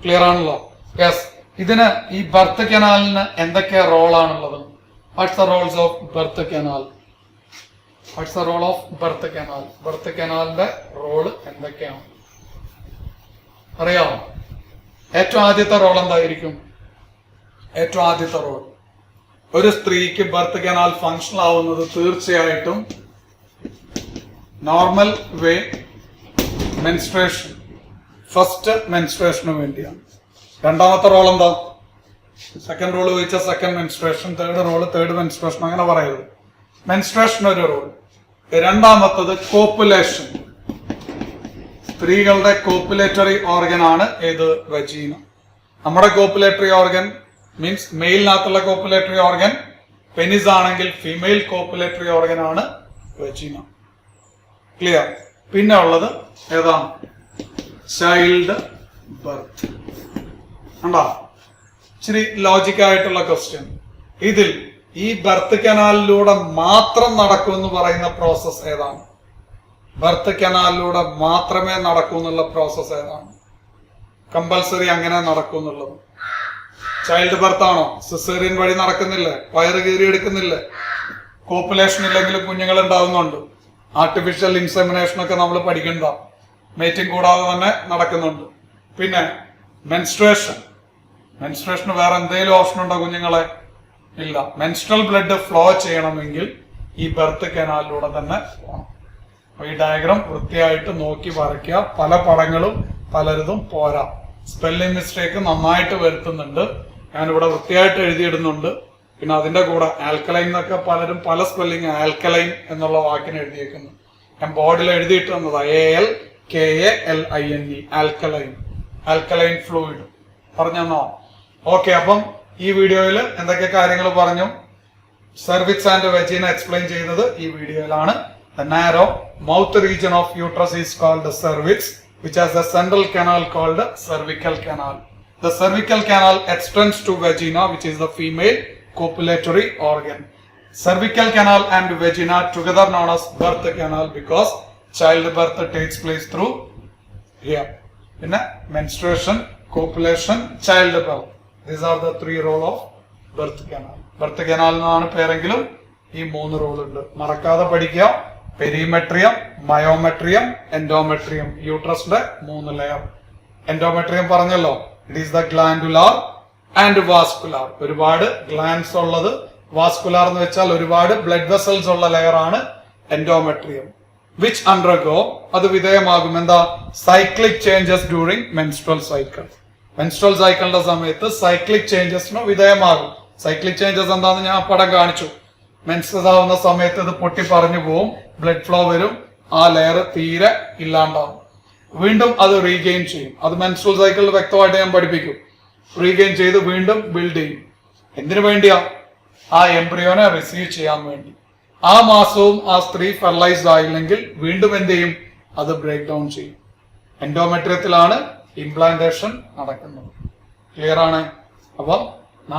ക്ലിയർ ആണല്ലോ? യെസ്. ഇതിന് ഈ ബർത്ത് കനാലിന് എന്തൊക്കെ റോളാണുള്ളത്? What's the roles of birth canal? What's the role of birth canal? Birth കനാലിന്റെ റോള് എന്തൊക്കെയാണ് അറിയാമോ? ഏറ്റവും ആദ്യത്തെ റോൾ എന്തായിരിക്കും? ഏറ്റവും ആദ്യത്തെ റോൾ, ഒരു സ്ത്രീക്ക് ബർത്ത് കനാൽ ഫങ്ഷൻ ആവുന്നത് തീർച്ചയായിട്ടും നോർമൽ വേ മെൻസ്ട്രേഷൻ, ഫസ്റ്റ് മെൻസ്ട്രേഷന് വേണ്ടിയാണ്. രണ്ടാമത്തെ റോൾ എന്താ? സെക്കൻഡ് റോൾ ചോദിച്ചാൽ second menstruation, third role third menstruation, അങ്ങനെ പറയരുത്. മെൻസ്ട്രേഷൻ ഒരു റോൾ. രണ്ടാമത്തത് കോപ്പുലേഷൻ. സ്ത്രീകളുടെ കോപ്പുലേറ്ററി ഓർഗൻ ആണ് ഏത്? വജീന. നമ്മുടെ കോപ്പുലേറ്ററി ഓർഗൻ മീൻസ് മെയിലിനകത്തുള്ള കോപ്പുലേറ്ററി ഓർഗൻ പെനിസ് ആണെങ്കിൽ ഫീമെയിൽ കോപ്പുലേറ്ററി ഓർഗൻ ആണ് വജീന. ക്ലിയർ? പിന്നെ ഉള്ളത് ഏതാണ്? Child birth. കണ്ടോ? ഇച്ചിരി ലോജിക്കായിട്ടുള്ള ക്വസ്റ്റ്യൻ. ഇതിൽ ഈ ബർത്ത് കനാലിലൂടെ മാത്രം നടക്കുമെന്ന് പറയുന്ന പ്രോസസ് ഏതാണ്? ബർത്ത് കനാലിലൂടെ മാത്രമേ നടക്കൂ എന്നുള്ള പ്രോസസ് ഏതാണ്? കമ്പൽസറി അങ്ങനെ നടക്കൂ എന്നുള്ളത്. ചൈൽഡ് ബർത്ത് ആണോ? സിസേറിയൻ വഴി നടക്കുന്നില്ലേ? വയറ് കീറി എടുക്കുന്നില്ലേ? കോപ്പുലേഷൻ ഇല്ലെങ്കിലും കുഞ്ഞുങ്ങൾ ഉണ്ടാവുന്നുണ്ട്. ആർട്ടിഫിഷ്യൽ ഇൻസെമിനേഷൻ ഒക്കെ നമ്മൾ പഠിക്കണ്ട. മേറ്റിംഗ് കൂടാതെ തന്നെ നടക്കുന്നുണ്ട്. പിന്നെ മെൻസ്ട്രേഷൻ. മെൻസ്ട്രേഷന് വേറെ എന്തെങ്കിലും ഓപ്ഷൻ ഉണ്ടോ കുഞ്ഞുങ്ങളെ? ഇല്ല. മെൻസ്ട്രൽ ബ്ലഡ് ഫ്ലോ ചെയ്യണമെങ്കിൽ ഈ ബർത്ത് കനാലിലൂടെ തന്നെ പോകണം. അപ്പൊ ഈ ഡയഗ്രാം വൃത്തിയായിട്ട് നോക്കി വരയ്ക്കുക. പല പടങ്ങളും പലരതും പോരാ. സ്പെല്ലിംഗ് മിസ്റ്റേക്ക് നന്നായിട്ട് വരുത്തുന്നുണ്ട്. ഞാനിവിടെ വൃത്തിയായിട്ട് എഴുതിയിടുന്നുണ്ട്. പിന്നെ അതിന്റെ കൂടെ ആൽക്കലൈൻ എന്നൊക്കെ പലരും പല സ്പെല്ലിംഗ് ആൽക്കലൈൻ എന്നുള്ള വാക്കിന് എഴുതിയേക്കുന്നു. ഞാൻ ബോർഡിൽ എഴുതിയിട്ട് തന്നത് ALKALINE, ആൽക്കലൈൻ, ആൽക്കലൈൻ ഫ്ലൂയിഡ്. പറഞ്ഞോ? ഓക്കെ. അപ്പം ഈ വീഡിയോയിൽ എന്തൊക്കെ കാര്യങ്ങൾ പറഞ്ഞു? സെർവിക്സ് ആൻഡ് വെജീന എക്സ്പ്ലെയിൻ ചെയ്തത് ഈ വീഡിയോയിലാണ്. The narrow mouth region of uterus is called the cervix, which has a central canal called the cervical canal. The cervical canal extends to vagina, which is the female copulatory organ. Cervical canal and vagina together known as birth canal because childbirth takes place through here. In menstruation, copulation, childbirth. These are the three roles of birth canal. Birth canal എന്നാണ് പേരെങ്കിലും ഈ 3 role ഉണ്ട്. മറക്കാതെ പഠിക്കുക. Perimetrium, myometrium, endometrium. യൂട്രസിന്റെ 3 layer. Endometrium പറഞ്ഞല്ലോ. It is the glandular and vascular. ഒരുപാട് glands ഉള്ളത്. വാസ്കുലാർ എന്ന് വെച്ചാൽ ഒരുപാട് ബ്ലഡ് വെസൽസ് ഉള്ള ലെയർ ആണ് എൻഡോമെട്രിയം. വിച്ച് അണ്ടർഗോ, അത് വിധേയമാകും എന്താ? Cyclic changes during menstrual cycle. Menstrual സൈക്കിളിന്റെ സമയത്ത് സൈക്ലിക് ചേഞ്ചസിന് വിധേയമാകും. സൈക്ലിക് ചേഞ്ചസ് എന്താണെന്ന് ഞാൻ പടം കാണിച്ചു. മെൻസ്ട്രസ് ആവുന്ന സമയത്ത് ഇത് പൊട്ടി പറഞ്ഞു പോവും, ബ്ലഡ് ഫ്ലോ വരും, ആ ലെയർ തീരെ ഇല്ലാണ്ടാവും. വീണ്ടും അത് റീഗെയിൻ ചെയ്യും. അത് മെൻസ്ട്രൽ സൈക്കിളിൽ വ്യക്തമായിട്ട് ഞാൻ പഠിപ്പിക്കും. റീഗെയിൻ ചെയ്ത് വീണ്ടും ബിൽഡ് ചെയ്യും. എന്തിനു വേണ്ടിയാ? ആ എംബ്രിയോനെ റിസീവ് ചെയ്യാൻ വേണ്ടി. ആ മാസവും ആ സ്ത്രീ ഫെർലൈസ്ഡ് ആയില്ലെങ്കിൽ വീണ്ടും എന്ത് ചെയ്യും? അത് ബ്രേക്ക് ഡൗൺ ചെയ്യും. എൻഡോമെട്രിയത്തിലാണ് ഇംപ്ലാന്റേഷൻ നടക്കുന്നത്. ക്ലിയർ ആണ്? അപ്പം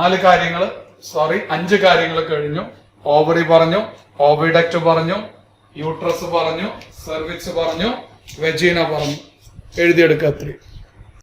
5 കാര്യങ്ങൾ കഴിഞ്ഞു. ഓവറി പറഞ്ഞു, ഓവിഡക്റ്റ് പറഞ്ഞു, യൂട്രസ് പറഞ്ഞു, സെർവിക്സ് പറഞ്ഞു, വെജീന പറഞ്ഞു. എഴുതിയെടുക്കുക 3.